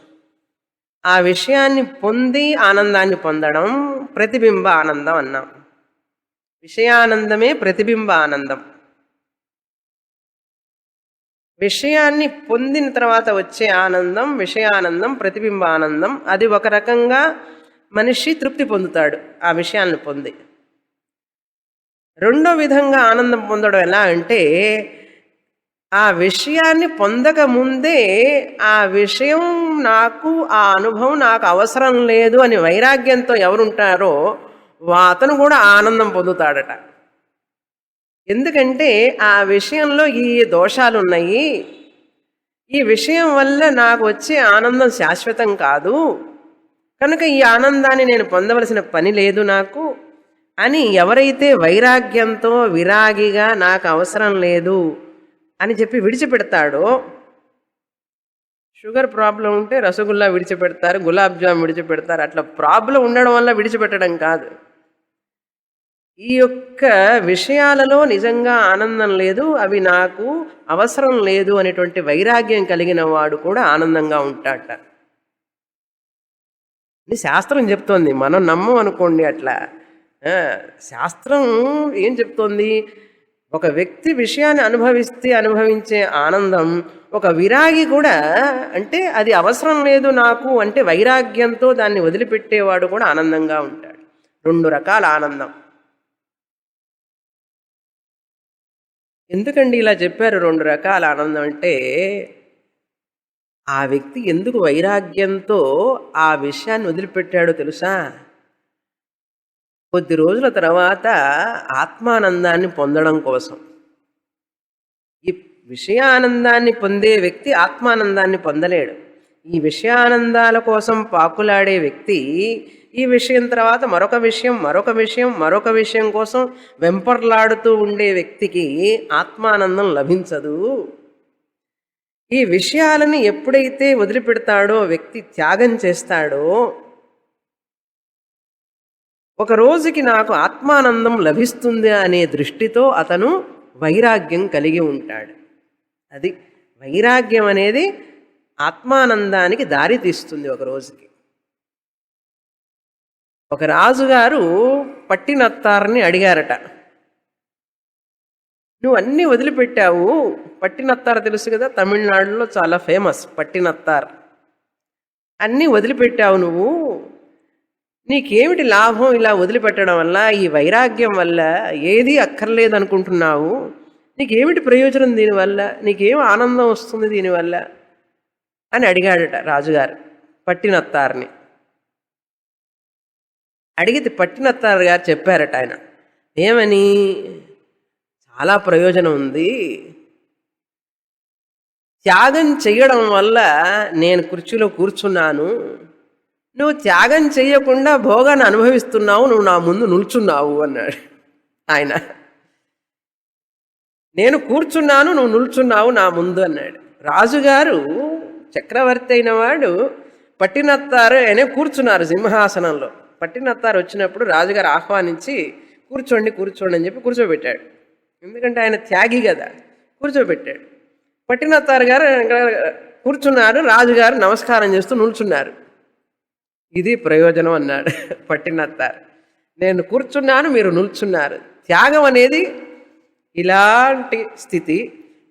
ఆ విషయాన్ని పొంది ఆనందాన్ని పొందడం ప్రతిబింబ ఆనందం అన్నాం. విషయానందమే ప్రతిబింబ ఆనందం. విషయాన్ని పొందిన తర్వాత వచ్చే ఆనందం విషయానందం, ప్రతిబింబ ఆనందం. అది ఒక రకంగా మనిషి తృప్తి పొందుతాడు ఆ విషయాన్ని పొంది. రెండో విధంగా ఆనందం పొందడం ఎలా అంటే, ఆ విషయాన్ని పొందక ముందే ఆ విషయం నాకు, ఆ అనుభవం నాకు అవసరం లేదు అని వైరాగ్యంతో ఎవరుంటారో అతను కూడా ఆనందం పొందుతాడట. ఎందుకంటే ఆ విషయంలో ఈ దోషాలు ఉన్నాయి, ఈ విషయం వల్ల నాకు వచ్చే ఆనందం శాశ్వతం కాదు, కనుక ఈ ఆనందాన్ని నేను పొందవలసిన పని లేదు నాకు అని ఎవరైతే వైరాగ్యంతో విరాగిగా నాకు అవసరం లేదు అని చెప్పి విడిచిపెడతాడో, షుగర్ ప్రాబ్లం ఉంటే రసగుల్లా విడిచిపెడతారు, గులాబ్ జామ్ విడిచిపెడతారు. అట్లా ప్రాబ్లం ఉండడం వల్ల విడిచిపెట్టడం కాదు. ఈ యొక్క విషయాలలో నిజంగా ఆనందం లేదు, అవి నాకు అవసరం లేదు అనేటువంటి వైరాగ్యం కలిగిన వాడు కూడా ఆనందంగా ఉంటాడట. ఇది శాస్త్రం చెప్తోంది, మనం నమ్మం అనుకోండి అట్లా. శాస్త్రం ఏం చెప్తోంది? ఒక వ్యక్తి విషయాన్ని అనుభవించే ఆనందం ఒక విరాగి కూడా, అంటే అది అవసరం లేదు నాకు అంటే వైరాగ్యంతో దాన్ని వదిలిపెట్టేవాడు కూడా ఆనందంగా ఉంటాడు. రెండు రకాల ఆనందం. ఎందుకండి ఇలా చెప్పారు రెండు రకాల ఆనందం అంటే, ఆ వ్యక్తి ఎందుకు వైరాగ్యంతో ఆ విషయాన్ని వదిలిపెట్టాడో తెలుసా? కొద్ది రోజుల తర్వాత ఆత్మానందాన్ని పొందడం కోసం. ఈ విషయానందాన్ని పొందే వ్యక్తి ఆత్మానందాన్ని పొందలేడు. ఈ విషయానందాల కోసం పాకులాడే వ్యక్తి ఈ విషయం తర్వాత మరొక విషయం, మరొక విషయం, మరొక విషయం కోసం వెంపర్లాడుతూ ఉండే వ్యక్తికి ఆత్మానందం లభించదు. ఈ విషయాలని ఎప్పుడైతే వదిలిపెడతాడో, వ్యక్తి త్యాగం చేస్తాడో, ఒక రోజుకి నాకు ఆత్మానందం లభిస్తుంది అనే దృష్టితో అతను వైరాగ్యం కలిగి ఉంటాడు. అది వైరాగ్యం అనేది ఆత్మానందానికి దారి తీస్తుంది ఒక రోజుకి. ఒక రాజుగారు పట్టినత్తారని అడిగారట, నువ్వు అన్నీ వదిలిపెట్టావు, పట్టినత్తారు తెలుసు కదా, తమిళనాడులో చాలా ఫేమస్ పట్టినత్తార్. అన్నీ వదిలిపెట్టావు నువ్వు, నీకేమిటి లాభం ఇలా వదిలిపెట్టడం వల్ల? ఈ వైరాగ్యం వల్ల ఏది అక్కర్లేదు అనుకుంటున్నావు, నీకేమిటి ప్రయోజనం దీనివల్ల? నీకేం ఆనందం వస్తుంది దీనివల్ల అని అడిగాడట రాజుగారు పట్టినత్తారిని. అడిగితే పట్టినత్తారు గారు చెప్పారట ఆయన ఏమని, చాలా ప్రయోజనం ఉంది, త్యాగం చేయడం వల్ల నేను కుర్చీలో కూర్చున్నాను, నువ్వు త్యాగం చేయకుండా భోగాన్ని అనుభవిస్తున్నావు, నువ్వు నా ముందు నిల్చున్నావు అన్నాడు ఆయన. నేను కూర్చున్నాను, నువ్వు నిల్చున్నావు నా ముందు అన్నాడు. రాజుగారు చక్రవర్తి అయిన వాడు పట్టినత్తారు ఆయన కూర్చున్నారు సింహాసనంలో. పట్టినత్తారు వచ్చినప్పుడు రాజుగారు ఆహ్వానించి కూర్చోండి కూర్చోండి అని చెప్పి కూర్చోబెట్టాడు. ఎందుకంటే ఆయన త్యాగి కదా, కూర్చోబెట్టాడు. పట్టినత్తారు గారు కూర్చున్నారు, రాజుగారు నమస్కారం చేస్తూ నిల్చున్నారు. ఇది ప్రయోజనం అన్నాడు పట్టినత్తారు. నేను కూర్చున్నాను, మీరు నిల్చున్నారు. త్యాగం అనేది ఇలాంటి స్థితి,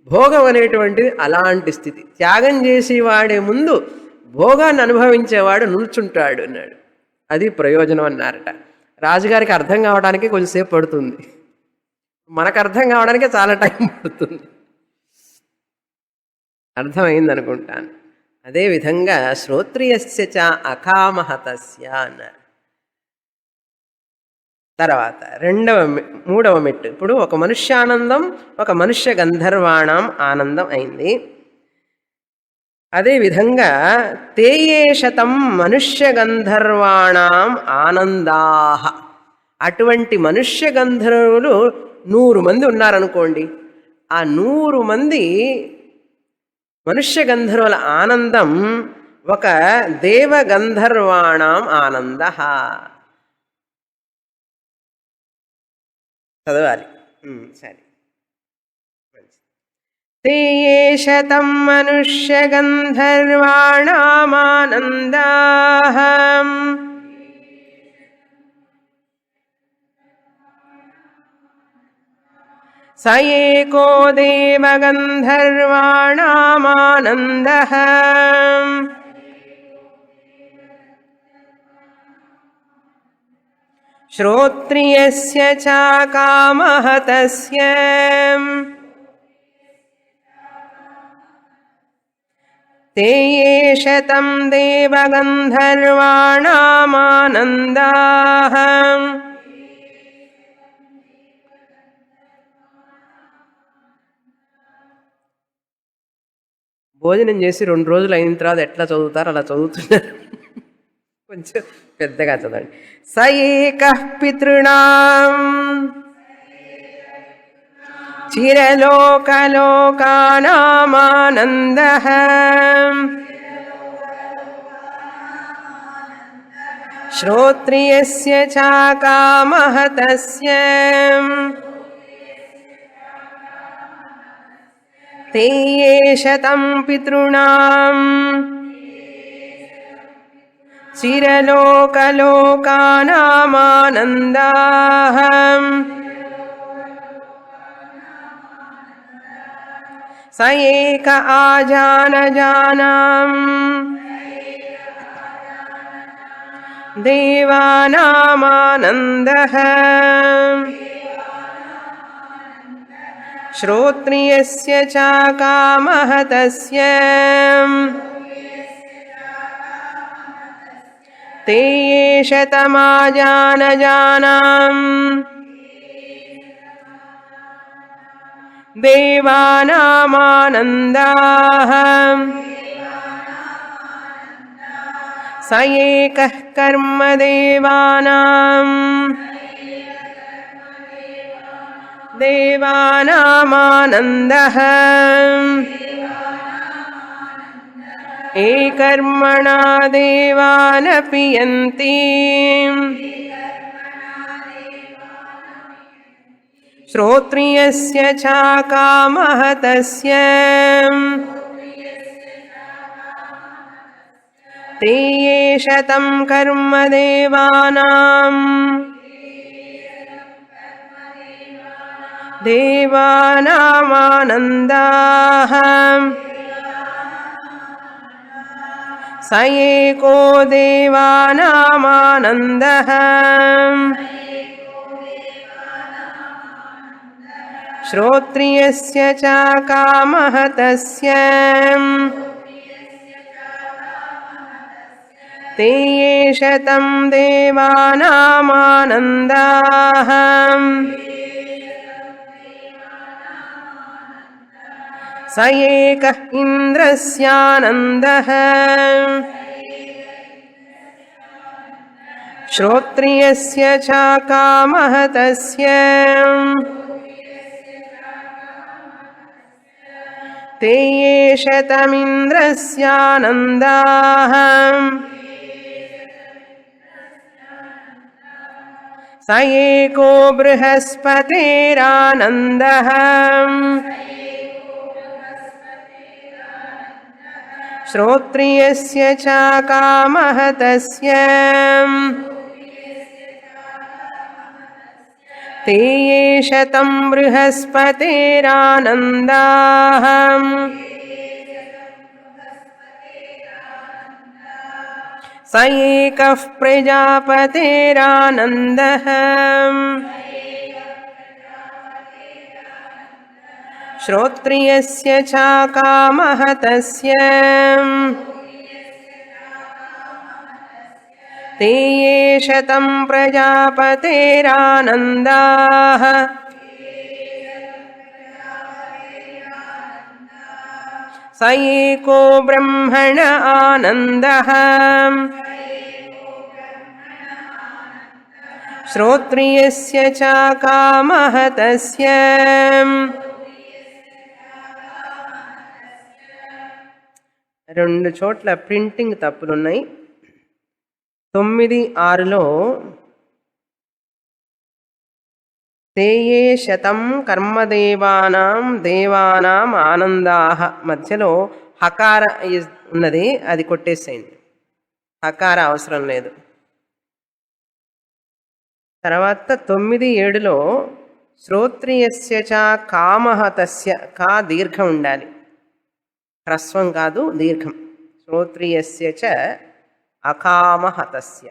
భోగం అనేటువంటిది అలాంటి స్థితి. త్యాగం చేసేవాడే ముందు భోగాన్ని అనుభవించేవాడు నిల్చుంటాడు అన్నాడు. అది ప్రయోజనం అన్నారట. రాజుగారికి అర్థం కావడానికి కొంచెంసేపు పడుతుంది, మనకు అర్థం కావడానికి చాలా టైం పడుతుంది. అర్థమైంది అనుకుంటాను. అదేవిధంగా శ్రోత్రియస్య చ అకామహతస్య అన్నారు. తర్వాత మూడవ మెట్టు. ఇప్పుడు ఒక మనుష్యానందం, ఒక మనుష్య గంధర్వాణం ఆనందం అయింది. అదేవిధంగా తేయే శతం మనుష్య గంధర్వాణం ఆనందాహ, అటువంటి మనుష్య గంధర్వులు 100 మంది ఉన్నారనుకోండి. ఆ 100 మంది మనుష్య గంధర్వుల ఆనందం ఒక దేవ గంధర్వాణం ఆనంద. చదవాలి. సరే. ते ये शतं मनुष्यगन्धर्वाणामानन्दाः स एको देवगन्धर्वाणामानन्दः श्रोत्रियस्य च कामः तस्य ते ये शतं देवगन्धर्वाणामानन्दाः భోజనం చేసి 2 రోజులు అయిన తర్వాత ఎట్లా చదువుతారు అలా చదువుతున్నారు. కొంచెం పెద్దగా చదవండి. స ఏకః పితృణాం చిరలోకలోకానామానందః శ్రోత్రియస్య చ కామః తస్య ते ये शतं पितॄणां चिरलोकलोकानामानन्दाः स एक आजानजानां देवानामानन्दः श्रोत्रियस्य च कामः तस्य ते ये शतमाजानजानां देवानामानन्दाः स एकः कर्मदेवानां देवानामानन्दः एकर्मणा देवानपि यन्ति श्रोत्रियस्य च कामः तस्य ते ये शतं कर्मदेवानां देवानामानन्दाः स एको देवानामानन्दः श्रोत्रियस्य च कामः तस्य ते ये शतं देवानामानन्दाः स एकः इन्द्रस्यानन्दः श्रोत्रियस्य च कामः तस्य ते ये शतमिन्द्रस्यानन्दाः स एको बृहस्पतेरानन्दः श्रोत्रियस्य च कामः तस्य ते ये शतं बृहस्पतेरानन्दाः स एकः प्रजापतेरानन्दः श्रोत्रियस्य च कामः तस्य ते ये शतं प्रजापतेरानन्दाः स స ఏకో బ్రహ్మణ ఆనందః శ్రోత్రియస్య చ కామః తస్య. రెండు చోట్ల ప్రింటింగ్ తప్పులున్నాయి. 9:6లో తేయే శతం కర్మదేవానాం దేవానాం ఆనందాః మధ్యలో హకార ఉన్నది, అది కొట్టేసేయండి. హకార అవసరం లేదు. తర్వాత 9:7లో శ్రోత్రియస్య చ కామః తస్య, కా దీర్ఘం ఉండాలి, హ్రస్వం కాదు దీర్ఘం. శ్రోత్రియస్య చ అకామః తస్య.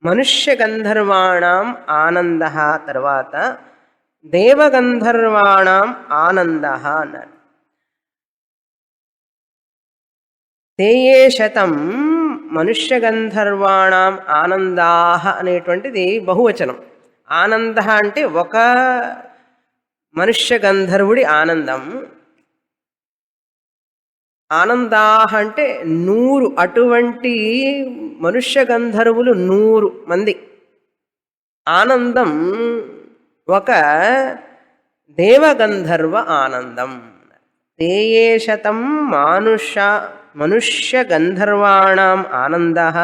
మనుష్య గంధర్వాణం ఆనందః తర్వాత దేవగంధర్వాణం ఆనందః అన్నారు. తేయే శతం మనుష్య గంధర్వాణం ఆనందాః అనేటువంటిది బహువచనం. ఆనంద అంటే ఒక మనుష్య గంధర్వుడి ఆనందం. ఆనందాః అంటే 100, అటువంటి మనుష్య గంధర్వులు 100 మంది ఆనందం ఒక దేవగంధర్వ ఆనందం. తేయే శతం మనుష్య గంధర్వాణం ఆనందాః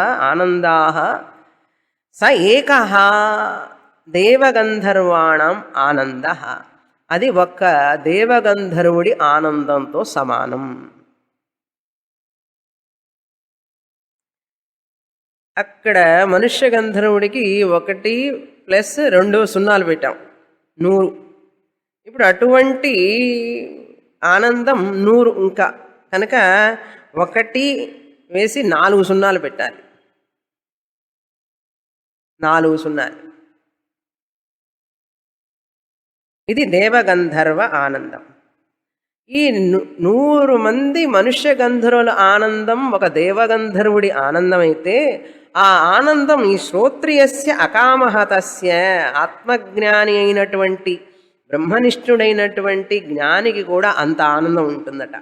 స ఏకః దేవగంధర్వాణం ఆనందః, అది ఒక్క దేవగంధర్వుడి ఆనందంతో సమానం. అక్కడ మనుష్య గంధర్వుడికి 1 + 2 సున్నాలు పెట్టాం, 100. ఇప్పుడు అటువంటి ఆనందం 100 ఇంకా కనుక 1 వేసి 4 సున్నాలు పెట్టాలి. 4 సున్నాలు. ఇది దేవగంధర్వ ఆనందం. ఈ 100 మంది మనుష్య గంధర్వుల ఆనందం ఒక దేవగంధర్వుడి ఆనందం అయితే, ఆ ఆనందం ఈ శ్రోత్రియస్య అకామః తస్య ఆత్మజ్ఞాని అయినటువంటి బ్రహ్మనిష్ఠుడైనటువంటి జ్ఞానికి కూడా అంత ఆనందం ఉంటుందట.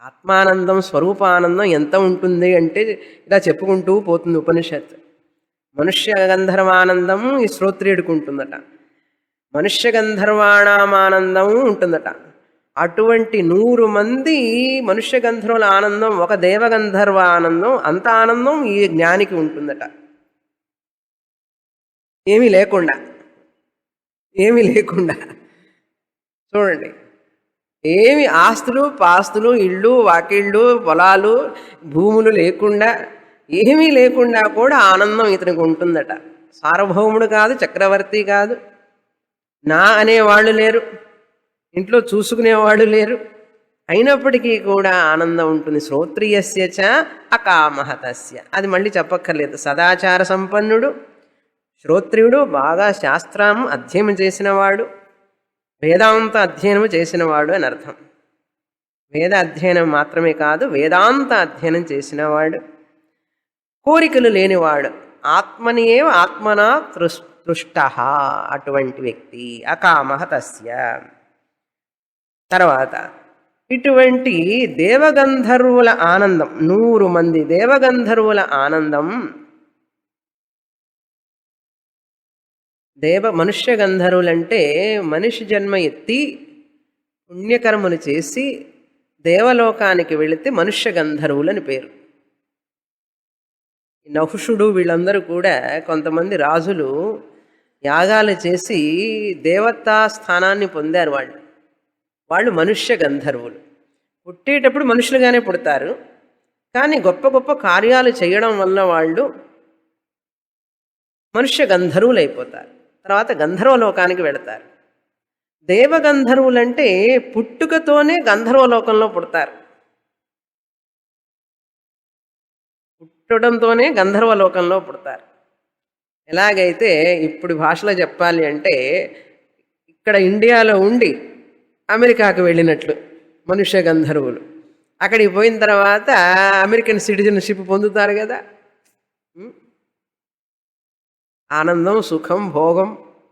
ఆత్మానందం స్వరూపానందం ఎంత ఉంటుంది అంటే ఇలా చెప్పుకుంటూ పోతుంది ఉపనిషత్. మనుష్య గంధర్వానందం ఈ శ్రోత్రియుడికి ఉంటుందట, మనుష్య గంధర్వాణామానందం ఉంటుందట. అటువంటి 100 మంది మనుష్య గంధర్వుల ఆనందం ఒక దేవగంధర్వ ఆనందం, అంత ఆనందం ఈ జ్ఞానికి ఉంటుందట. ఏమీ లేకుండా చూడండి, ఏమి ఆస్తులు పాస్తులు ఇళ్ళు వాకిళ్ళు పొలాలు భూములు లేకుండా, ఏమీ లేకుండా కూడా ఆనందం ఇతనికి ఉంటుందట. సార్వభౌముడు కాదు, చక్రవర్తి కాదు, నా అనేవాళ్ళు లేరు, ఇంట్లో చూసుకునేవాళ్ళు లేరు, అయినప్పటికీ కూడా ఆనందం ఉంటుంది. శ్రోత్రియస్య చ అకామః తస్య, అది మళ్ళీ చెప్పక్కర్లేదు. సదాచార సంపన్నుడు శ్రోత్రియుడు, బాగా శాస్త్రం అధ్యయనం చేసినవాడు, వేదాంత అధ్యయనం చేసినవాడు అని అర్థం. వేద అధ్యయనం మాత్రమే కాదు, వేదాంత అధ్యయనం చేసినవాడు, కోరికలు లేనివాడు, ఆత్మని ఏవ ఆత్మనా తృష్టః, అటువంటి వ్యక్తి అకామః తస్య. తర్వాత ఇటువంటి దేవగంధర్వుల ఆనందం, 100 మంది దేవగంధర్వుల ఆనందం, మనుష్య గంధర్వులంటే మనిషి జన్మ ఎత్తి పుణ్యకర్మలు చేసి దేవలోకానికి వెళితే మనుష్య గంధర్వులని పేరు. నహుషుడు వీళ్ళందరూ కూడా కొంతమంది రాజులు యాగాలు చేసి దేవతా స్థానాన్ని పొందారు. వాళ్ళు మనుష్య గంధర్వులు. పుట్టేటప్పుడు మనుషులుగానే పుడతారు, కానీ గొప్ప గొప్ప కార్యాలు చేయడం వల్ల వాళ్ళు మనుష్య గంధర్వులు అయిపోతారు. తర్వాత గంధర్వలోకానికి వెళతారు. దేవగంధర్వులంటే పుట్టుకతోనే గంధర్వలోకంలో పుడతారు. పుట్టడంతోనే గంధర్వలోకంలో పుడతారు. ఎలాగైతే ఇప్పుడు భాషలో చెప్పాలి అంటే, ఇక్కడ ఇండియాలో ఉండి అమెరికాకు వెళ్ళినట్లు మనుష్య గంధర్వులు. అక్కడికి పోయిన తర్వాత అమెరికన్ సిటిజన్షిప్ పొందుతారు కదా, ఉం? ఆనందం, సుఖం, భోగం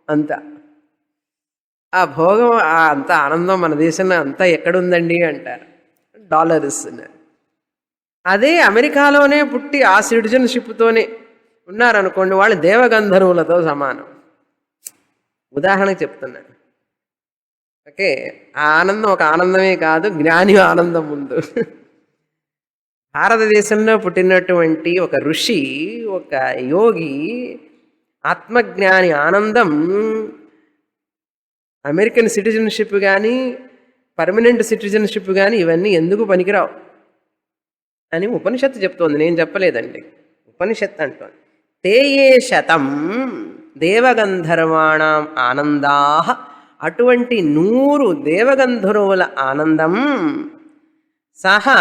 అంతా. ఆ భోగం అంత ఆనందం మన దేశంలో అంతా ఎక్కడుందండి అంటారు. డాలర్స్. అదే అమెరికాలోనే పుట్టి ఆ సిటిజన్షిప్తోనే ఉన్నారనుకోండి, వాళ్ళు దేవగంధర్వులతో సమానం. ఉదాహరణకు చెప్తున్నాను. ఓకే. ఆ ఆనందం ఒక ఆనందమే కాదు, జ్ఞాని ఆనందం ముందు. భారతదేశంలో పుట్టినటువంటి ఒక ఋషి, ఒక యోగి, ఆత్మజ్ఞాని ఆనందం అమెరికన్ సిటిజన్షిప్ కానీ, పర్మనెంట్ సిటిజన్షిప్ కానీ ఇవన్నీ ఎందుకు పనికిరావు అని ఉపనిషత్తు చెప్తోంది, నేను చెప్పలేదండి. ఉపనిషత్తు అంటోంది. తేయే శతం దేవగంధర్వాణం ఆనందా, అటువంటి 100 దేవగంధర్వుల ఆనందం సహా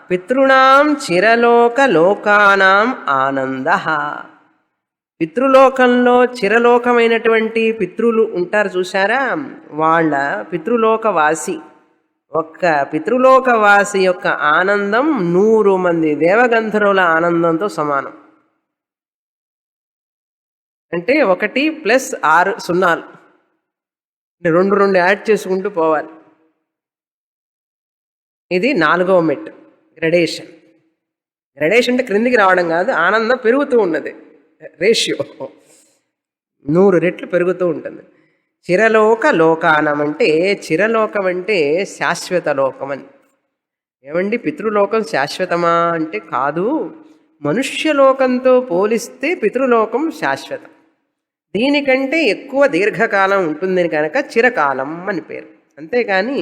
పితృణాం చిరలోక లోకానాం ఆనంద. పితృలోకంలో చిరలోకమైనటువంటి పితృలు ఉంటారు చూసారా, వాళ్ళ పితృలోకవాసి, ఒక్క పితృలోకవాసి యొక్క ఆనందం 100 మంది దేవగంధర్వుల ఆనందంతో సమానం. అంటే 1 + 6 సున్నాలు, అంటే 2 2 యాడ్ చేసుకుంటూ పోవాలి. ఇది 4వ మెట్టు, గ్రడేషన్. గ్రడేషన్ అంటే క్రిందికి రావడం కాదు, ఆనందం పెరుగుతూ ఉన్నది, రేషియో 100 రెట్లు పెరుగుతూ ఉంటుంది. చిరలోక లోకానం అంటే, చిరలోకం అంటే శాశ్వత లోకం అని. ఏమండి పితృలోకం శాశ్వతమా అంటే కాదు, మనుష్యలోకంతో పోలిస్తే పితృలోకం శాశ్వతం. దీనికంటే ఎక్కువ దీర్ఘకాలం ఉంటుందని కనుక చిరకాలం అని పేరు. అంతేకాని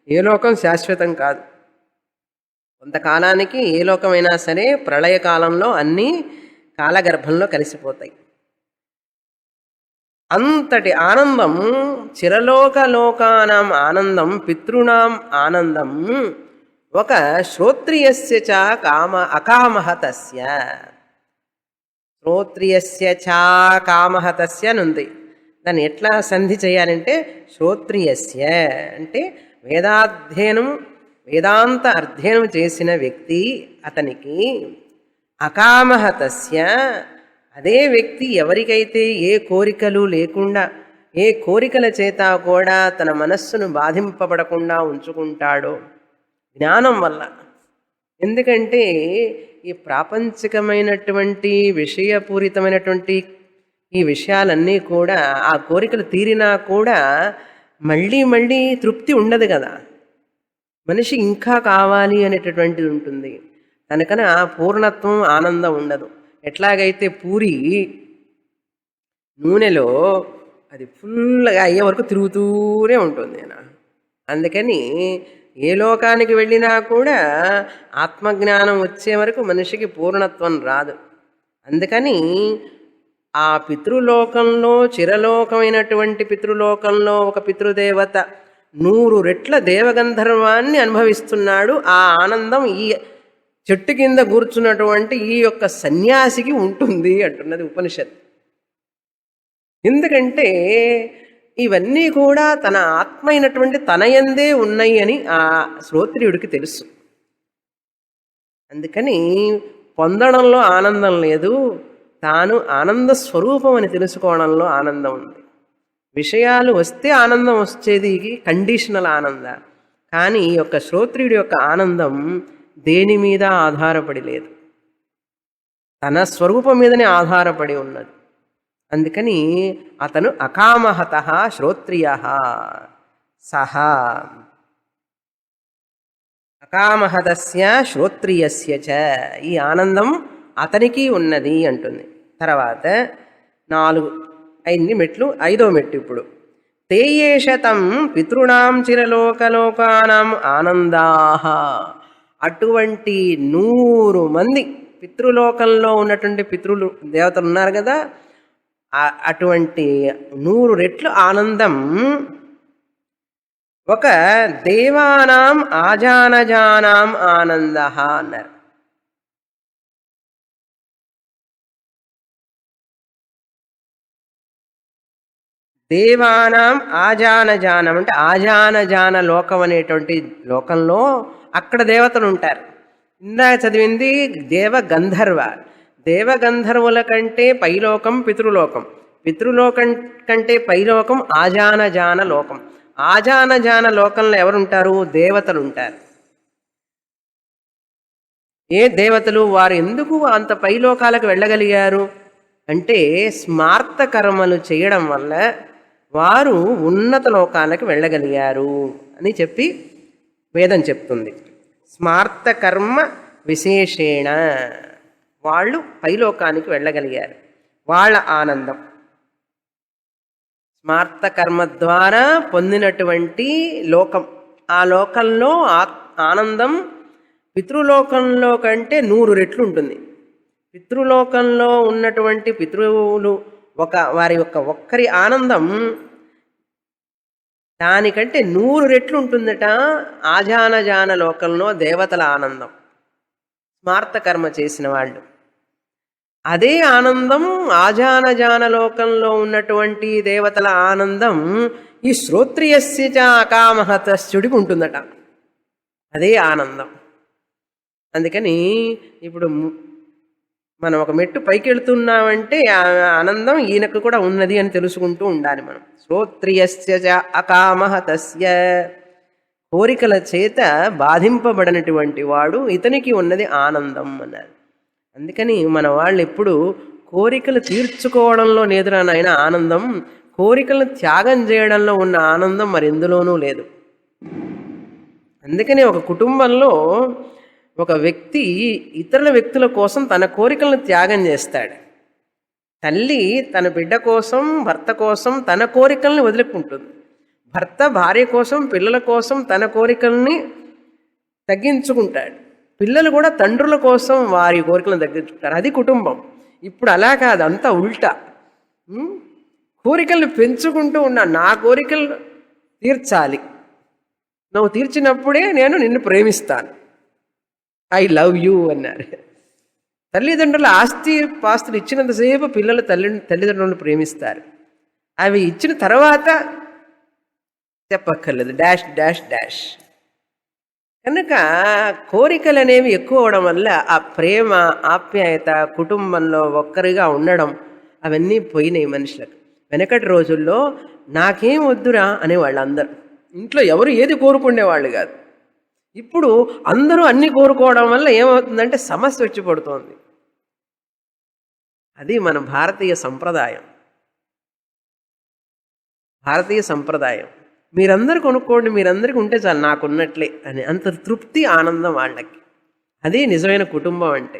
ఏ లోకం శాశ్వతం కాదు. కొంతకాలానికి ఏ లోకమైనా సరే ప్రళయకాలంలో అన్నీ కాలగర్భంలో కలిసిపోతాయి. అంతటి ఆనందం, చిరలోక లోకానాం ఆనందం, పితృణాం ఆనందం, ఒక శ్రోత్రియస్య చ అకామః తస్య. శ్రోత్రియస్య చ కామః తస్య అని ఉంది. దాన్ని ఎట్లా సంధి చేయాలంటే, శ్రోత్రియస్య అంటే వేదాంత అధ్యయనం చేసిన వ్యక్తి, అతనికి అకామః తస్య, అదే వ్యక్తి ఎవరికైతే ఏ కోరికలు లేకుండా, ఏ కోరికల చేత కూడా తన మనస్సును బాధింపబడకుండా ఉంచుకుంటాడో జ్ఞానం వల్ల. ఎందుకంటే ఈ ప్రాపంచికమైనటువంటి విషయపూరితమైనటువంటి ఈ విషయాలన్నీ కూడా, ఆ కోరికలు తీరినా కూడా మళ్ళీ మళ్ళీ తృప్తి ఉండదు కదా, మనిషి ఇంకా కావాలి అనేటటువంటిది ఉంటుంది. తనకన పూర్ణత్వం, ఆనందం ఉండదు. ఎట్లాగైతే పూరి నూనెలో అది ఫుల్గా అయ్యే వరకు తిరుగుతూనే ఉంటుంది. అందుకని ఏ లోకానికి వెళ్ళినా కూడా ఆత్మజ్ఞానం వచ్చే వరకు మనిషికి పూర్ణత్వం రాదు. అందుకని ఆ పితృలోకంలో, చిరలోకమైనటువంటి పితృలోకంలో ఒక పితృదేవత 100 రెట్ల దేవగంధర్వాన్ని అనుభవిస్తున్నాడు. ఆ ఆనందం ఈ చెట్టు కింద కూర్చున్నటువంటి ఈ యొక్క సన్యాసికి ఉంటుంది అంటున్నది ఉపనిషత్. ఎందుకంటే ఇవన్నీ కూడా తన ఆత్మ అయినటువంటి తనయందే ఉన్నాయి అని ఆ శ్రోత్రియుడికి తెలుసు. అందుకని పొందడంలో ఆనందం లేదు, తాను ఆనంద స్వరూపం అని తెలుసుకోవడంలో ఆనందం ఉంది. విషయాలు వస్తే ఆనందం వచ్చేది కండిషనల్ ఆనంద. కానీ ఈ యొక్క శ్రోత్రియుడి యొక్క ఆనందం దేని మీద ఆధారపడి లేదు, తన స్వరూపం మీదనే ఆధారపడి ఉన్నది. అందుకని అతను అకామహతః శ్రోత్రియః సహ. అకామహతస్య శ్రోత్రియస్య చ, ఈ ఆనందం అతనికి ఉన్నది అంటుంది. తర్వాత 4 అయింది మెట్లు. 5వ మెట్టు ఇప్పుడు. తేయేషతం పితృణాం చిరలోకలోకానాం ఆనందాః, అటువంటి 100 మంది పితృలోకంలో ఉన్నటువంటి పితృలు దేవతలు ఉన్నారు కదా, అటువంటి 100 రెట్లు ఆనందం ఒక దేవానాం ఆజానజానాం ఆనందః అన్నారు. దేవానాం ఆజానజానం అంటే ఆజానజాన లోకం అనేటువంటి లోకంలో అక్కడ దేవతలు ఉంటారు. ఇందాక చదివింది దేవ గంధర్వ. దేవగంధర్వుల కంటే పైలోకం పితృలోకం, పితృలోకం కంటే పైలోకం ఆజానజాన లోకం. ఆజానజాన లోకంలో ఎవరుంటారు? దేవతలు ఉంటారు. ఏ దేవతలు? వారు ఎందుకు అంత పైలోకాలకు వెళ్ళగలిగారు అంటే స్మార్త కర్మలు చేయడం వల్ల వారు ఉన్నత లోకాలకు వెళ్ళగలిగారు అని చెప్పి వేదం చెప్తుంది. స్మార్త కర్మ విశేషేణ వాళ్ళు పైలోకానికి వెళ్ళగలిగారు. వాళ్ళ ఆనందం స్మార్త కర్మ ద్వారా పొందినటువంటి లోకం. ఆ లోకంలో ఆనందం పితృలోకంలో కంటే 100 రెట్లు ఉంటుంది. పితృలోకంలో ఉన్నటువంటి పితృవులు వారి యొక్క ఒక్కరి ఆనందం దానికంటే 100 రెట్లు ఉంటుందట ఆజానజాన లోకంలో దేవతల ఆనందం, స్మార్త కర్మ చేసిన వాళ్ళు. అదే ఆనందం ఆజానజాన లోకంలో ఉన్నటువంటి దేవతల ఆనందం ఈ శ్రోత్రియస్య చ అకామహతశ్చుడికి ఉంటుందట. అదే ఆనందం. అందుకని ఇప్పుడు మనం ఒక మెట్టు పైకి వెళుతున్నామంటే ఆ ఆనందం ఈయనకు కూడా ఉన్నది అని తెలుసుకుంటూ ఉండాలి మనం. శ్రోత్రియస్య చ అకామహతస్య, కోరికల చేత బాధింపబడినటువంటి వాడు ఇతనికి ఉన్నది ఆనందం అన్నారు. అందుకని మన వాళ్ళు ఎప్పుడు కోరికలు తీర్చుకోవడంలో లేదురా నాయన ఆనందం, కోరికలను త్యాగం చేయడంలో ఉన్న ఆనందం మరి ఎందులోనూ లేదు. అందుకని ఒక కుటుంబంలో ఒక వ్యక్తి ఇతరుల వ్యక్తుల కోసం తన కోరికలను త్యాగం చేస్తాడు. తల్లి తన బిడ్డ కోసం, భర్త కోసం తన కోరికల్ని వదులుకుంటుంది. భర్త భార్య కోసం, పిల్లల కోసం తన కోరికల్ని తగ్గించుకుంటాడు. పిల్లలు కూడా తండ్రుల కోసం వారి కోరికలను తగ్గించుకుంటారు. అది కుటుంబం. ఇప్పుడు అలా కాదు, అంతా ఉల్టా. కోరికలను పెంచుకుంటూ ఉన్నా, నా కోరికలు తీర్చాలి, నువ్వు తీర్చినప్పుడే నేను నిన్ను ప్రేమిస్తాను, ఐ లవ్ యూ అన్నారు. తల్లిదండ్రుల పాస్తులు ఇచ్చినంతసేపు పిల్లలు తల్లిదండ్రులను ప్రేమిస్తారు. అవి ఇచ్చిన తర్వాత చెప్పక్కర్లేదు, డాష్ డాష్ డాష్. కనుక కోరికలు అనేవి ఎక్కువ అవడం వల్ల ఆ ప్రేమ, ఆప్యాయత, కుటుంబంలో ఒక్కరిగా ఉండడం అవన్నీ పోయినాయి మనుషులకు. వెనకటి రోజుల్లో నాకేం వద్దురా అనేవాళ్ళు అందరూ. ఇంట్లో ఎవరు ఏది కోరుకునేవాళ్ళు కాదు. ఇప్పుడు అందరూ అన్ని కోరుకోవడం వల్ల ఏమవుతుందంటే సమస్య వచ్చి పడుతోంది. అది మన భారతీయ సంప్రదాయం. భారతీయ సంప్రదాయం మీరందరూ కొనుక్కోండి, మీరందరికీ ఉంటే చాలు, నాకున్నట్లే అని అంత తృప్తి, ఆనందం వాళ్ళకి. అది నిజమైన కుటుంబం అంటే.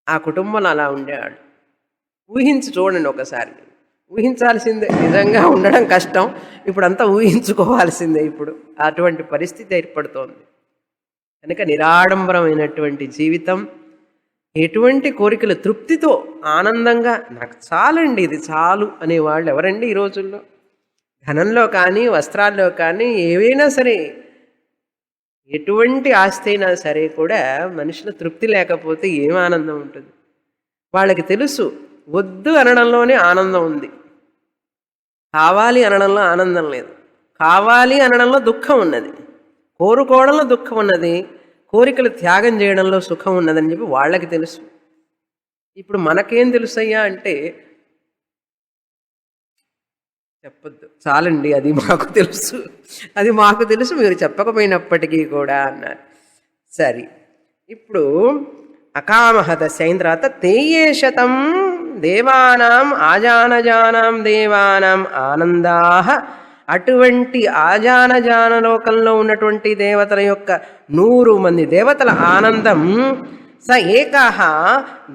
ఆ కుటుంబంలో అలా ఉండేవాళ్ళు. ఊహించి చూడండి ఒకసారి. ఊహించాల్సిందే, నిజంగా ఉండడం కష్టం, ఇప్పుడు అంతా ఊహించుకోవాల్సిందే. ఇప్పుడు అటువంటి పరిస్థితి ఏర్పడుతోంది. కనుక నిరాడంబరమైనటువంటి జీవితం, ఎటువంటి కోరికలు తృప్తితో ఆనందంగా నాకు చాలండి, ఇది చాలు అనేవాళ్ళు ఎవరండి ఈ రోజుల్లో? ధనంలో కానీ, వస్త్రాల్లో కానీ, ఏవైనా సరే, ఎటువంటి ఆస్తి అయినా సరే కూడా మనుషుల తృప్తి లేకపోతే ఏం ఆనందం ఉంటుంది? వాళ్ళకి తెలుసు వద్దు అనడంలోనే ఆనందం ఉంది, కావాలి అనడంలో ఆనందం లేదు. కావాలి అనడంలో దుఃఖం ఉన్నది, కోరుకోవడంలో దుఃఖం ఉన్నది, కోరికలు త్యాగం చేయడంలో సుఖం ఉన్నదని చెప్పి వాళ్ళకి తెలుసు. ఇప్పుడు మనకేం తెలుసయ్యా అంటే చెప్పొద్దు, చాలండి, అది మాకు తెలుసు, అది మాకు తెలుసు, మీరు చెప్పకపోయినప్పటికీ కూడా అన్నారు. సరే, ఇప్పుడు అకామహతస్య అయిన తర్వాత తేయేషతం దేవానాం ఆజానజానాం దేవానాం ఆనందాః, అటువంటి ఆజానజాన లోకంలో ఉన్నటువంటి దేవతల యొక్క 100 మంది దేవతల ఆనందం స ఏకః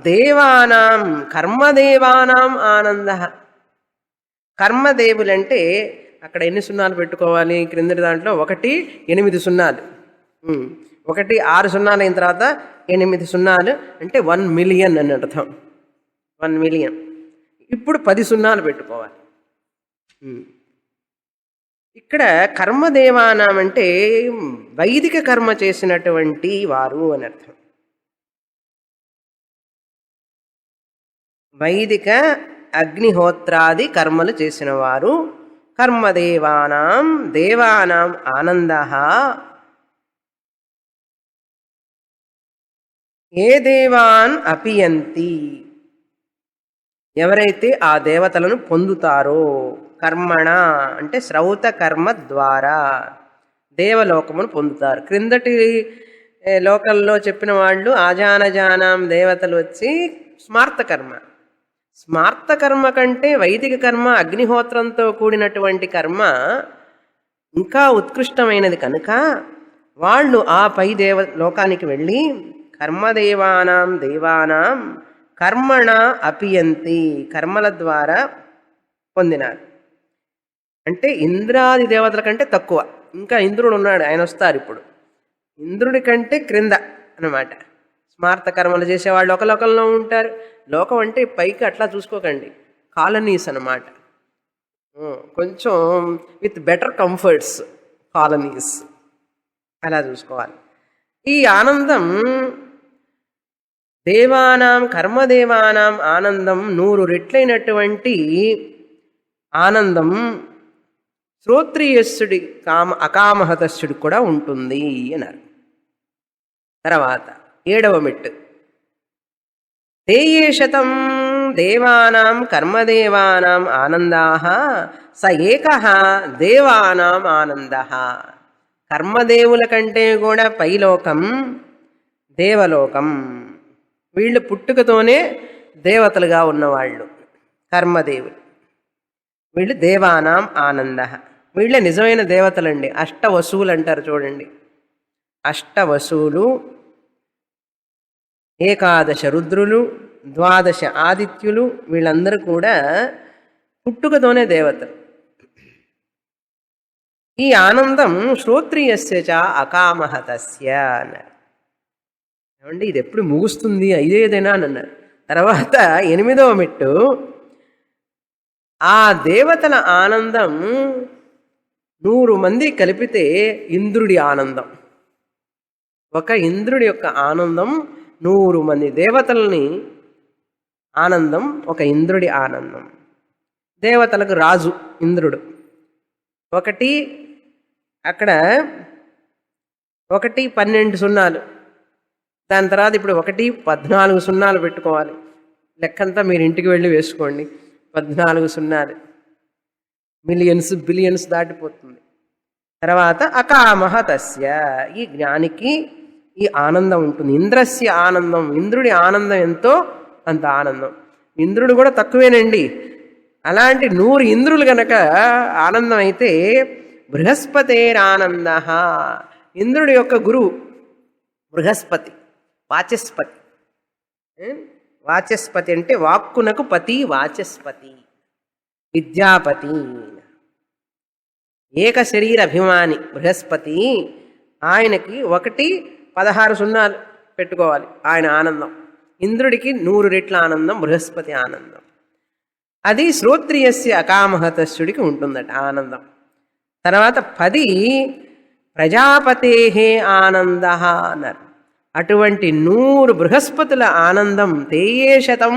దేవానాం కర్మదేవానాం ఆనందః. కర్మదేవులంటే అక్కడ ఎన్ని సున్నాలు పెట్టుకోవాలి? క్రిందటి దాంట్లో 1 8 సున్నాలు, 1 6 సున్నాలు అయిన తర్వాత 8 సున్నాలు అంటే 1 మిలియన్ అని అర్థం. 1 మిలియన్. ఇప్పుడు 10 సున్నాలు పెట్టుకోవాలి. ఇక్కడ కర్మదేవానాం అంటే వైదిక కర్మ చేసినటువంటి వారు అని అర్థం. వైదిక అగ్నిహోత్రాది కర్మలు చేసిన వారు కర్మదేవానాం దేవానాం ఆనందః ఏ దేవాన్ అపియంతి, ఎవరైతే ఆ దేవతలను పొందుతారో, కర్మణ అంటే శ్రౌత కర్మ ద్వారా దేవలోకమును పొందుతారు. క్రిందటి లోకంలో చెప్పిన వాళ్ళు ఆజానజానాం దేవతలు వచ్చి స్మార్తకర్మ. స్మార్తకర్మ కంటే వైదిక కర్మ అగ్నిహోత్రంతో కూడినటువంటి కర్మ ఇంకా ఉత్కృష్టమైనది కనుక వాళ్ళు ఆ పై లోకానికి వెళ్ళి కర్మదేవానాం దేవానాం కర్మణ అపియంతి, కర్మల ద్వారా పొందినారు. అంటే ఇంద్రాది దేవతల కంటే తక్కువ. ఇంకా ఇంద్రుడు ఉన్నాడు, ఆయన వస్తారు ఇప్పుడు. ఇంద్రుడి కంటే క్రింద అన్నమాట. స్మార్త కర్మలు చేసేవాళ్ళు ఒక లోకంలో ఉంటారు. లోకం అంటే పైకి అట్లా చూసుకోకండి, కాలనీస్ అన్నమాట. కొంచెం విత్ బెటర్ కంఫర్ట్స్ కాలనీస్ అలా చూసుకోవాలి. ఈ ఆనందం దేవానాం కర్మదేవానాం ఆనందం 100 రెట్లైనటువంటి ఆనందం శ్రోత్రియస్సుడి అకామహతస్సుడి కూడా ఉంటుంది అన్నారు. తర్వాత 7వ మెట్టు, తేయే శతం దేవానాం కర్మదేవానాం ఆనందాః స ఏకః దేవానాం ఆనందః. కర్మదేవుల కంటే కూడా పైలోకం దేవలోకం. వీళ్ళు పుట్టుకతోనే దేవతలుగా ఉన్నవాళ్ళు కర్మదేవులు. వీళ్ళు దేవానాం ఆనందః. వీళ్ళే నిజమైన దేవతలండి. అష్టవసువులు అంటారు చూడండి. అష్టవసువులు, 11 రుద్రులు, 12 ఆదిత్యులు, వీళ్ళందరూ కూడా పుట్టుకతోనే దేవతలు. ఈ ఆనందం శ్రోత్రియస్య చ అకామహతస్య అన్నారు. ఏమండి ఇది ఎప్పుడు ముగుస్తుంది, ఐదేదేనా అని అన్నారు. తర్వాత 8వ మెట్టు, ఆ దేవతల ఆనందం 100 మంది కలిపితే ఇంద్రుడి ఆనందం. ఒక ఇంద్రుడి యొక్క ఆనందం 100 మంది దేవతలని ఆనందం, ఒక ఇంద్రుడి ఆనందం. దేవతలకు రాజు ఇంద్రుడు. ఒకటి అక్కడ 1 12 సున్నాలు, దాని తర్వాత ఇప్పుడు 1 14 సున్నాలు పెట్టుకోవాలి. లెక్కంతా మీరు ఇంటికి వెళ్ళి వేసుకోండి. 14 సున్నాలు, మిలియన్స్ బిలియన్స్ దాటిపోతుంది. తర్వాత అకామహతస్య, ఈ జ్ఞానికి ఈ ఆనందం ఉంటుంది. ఇంద్రస్య ఆనందం, ఇంద్రుడి ఆనందం ఎంతో అంత ఆనందం. ఇంద్రుడు కూడా తక్కువేనండి. అలాంటి 100 ఇంద్రులు గనక ఆనందం అయితే బృహస్పతేరానంద, ఇంద్రుడి యొక్క గురువు బృహస్పతి, వాచస్పతి. వాచస్పతి అంటే వాక్కునకు పతి, వాచస్పతి విద్యాపతి, ఏక శరీర అభిమాని బృహస్పతి. ఆయనకి 1 16 సున్నాలు పెట్టుకోవాలి ఆయన ఆనందం. ఇంద్రుడికి 100 రెట్ల ఆనందం బృహస్పతి ఆనందం. అది శ్రోత్రియస్య అకామహతస్యుడికి ఉంటుందట ఆనందం. తర్వాత 10 ప్రజాపతే ఆనంద అన్నారు. అటువంటి 100 బృహస్పతుల ఆనందం, తేయే శతం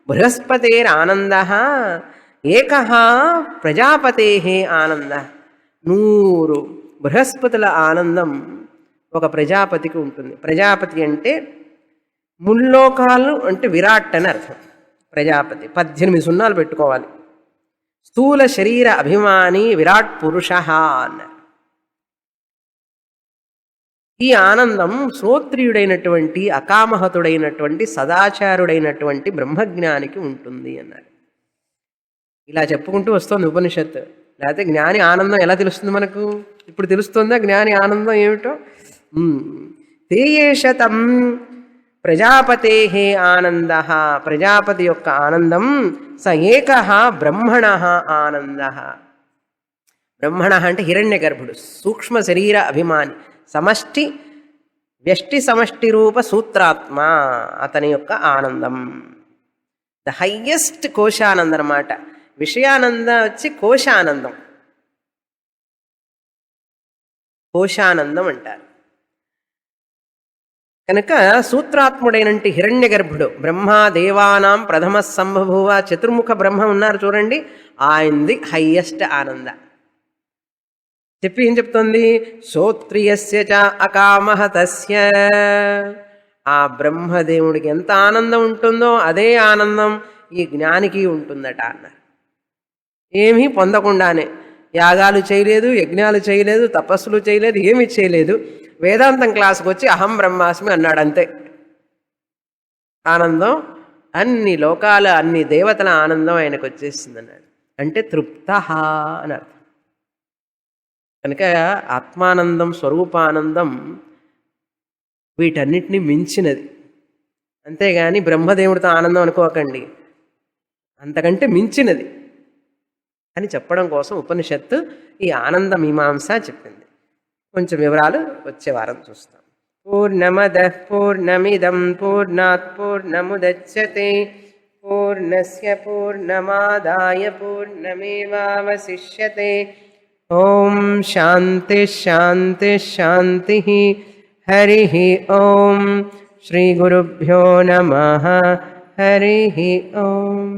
బృహస్పతేరానంద ఏకః ప్రజాపతే ఆనంద. 100 బృహస్పతుల ఆనందం ఒక ప్రజాపతికి ఉంటుంది. ప్రజాపతి అంటే ముల్లోకాలు అంటే విరాట్ అని అర్థం. ప్రజాపతి 18 సున్నాలు పెట్టుకోవాలి. స్థూల శరీర అభిమాని విరాట్ పురుష అన్నారు. ఈ ఆనందం శ్రోత్రియుడైనటువంటి అకామహతుడైనటువంటి సదాచారుడైనటువంటి బ్రహ్మజ్ఞానికి ఉంటుంది అన్నారు. ఇలా చెప్పుకుంటూ వస్తుంది ఉపనిషత్తు. లేకపోతే జ్ఞాని ఆనందం ఎలా తెలుస్తుంది మనకు? ఇప్పుడు తెలుస్తుందా జ్ఞాని ఆనందం ఏమిటో? తేయే శతం ప్రజాపతే ఆనంద, ప్రజాపతి యొక్క ఆనందం. స ఏకః బ్రహ్మణ ఆనంద. బ్రహ్మణ అంటే హిరణ్య గర్భుడు, సూక్ష్మ శరీర అభిమాని, సమష్టి వ్యష్టి సమష్టి రూప సూత్రాత్మ, అతని యొక్క ఆనందం. ద హయ్యెస్ట్ కోశానందం అన్నమాట. విషయానంద వచ్చి కోశానందం, కోశానందం అంటారు. కనుక సూత్రాత్ముడైనంటి హిరణ్య గర్భుడు బ్రహ్మ దేవానాం ప్రథమ సంభభువ, చతుర్ముఖ బ్రహ్మ ఉన్నారు చూడండి, ఆయనది హయ్యెస్ట్ ఆనంద. చెప్పి ఏం చెప్తుంది? శ్రోత్రియస్య చ అకామహతస్య, ఆ బ్రహ్మదేవుడికి ఎంత ఆనందం ఉంటుందో అదే ఆనందం ఈ జ్ఞానికి ఉంటుందట అన్నారు. ఏమీ పొందకుండానే యాగాలు చేయలేదు, యజ్ఞాలు చేయలేదు, తపస్సులు చేయలేదు, ఏమీ చేయలేదు. వేదాంతం క్లాసుకు వచ్చి అహం బ్రహ్మాస్మి అన్నాడు అంతే. ఆనందం అన్ని లోకాల అన్ని దేవతల ఆనందం ఆయనకు వచ్చేసింది అన్నాడు. అంటే తృప్త అని అర్థం. కనుక ఆత్మానందం, స్వరూపానందం వీటన్నిటినీ మించినది. అంతేగాని బ్రహ్మదేవుడితో ఆనందం అనుకోకండి, అంతకంటే మించినది అని చెప్పడం కోసం ఉపనిషత్తు ఈ ఆనంద మీమాంస చెప్పింది. కొంచెం వివరాలు వచ్చే వారం చూస్తాం. పూర్ణమదః పూర్ణమిదం పూర్ణాత్ పూర్ణముదచ్యతే పూర్ణస్య పూర్ణమాదాయ పూర్ణమేవావశిష్యతే. ఓం శాంతి శాంతి శాంతి. హరి ఓం. శ్రీ గురుభ్యో నమః. హరి ఓం.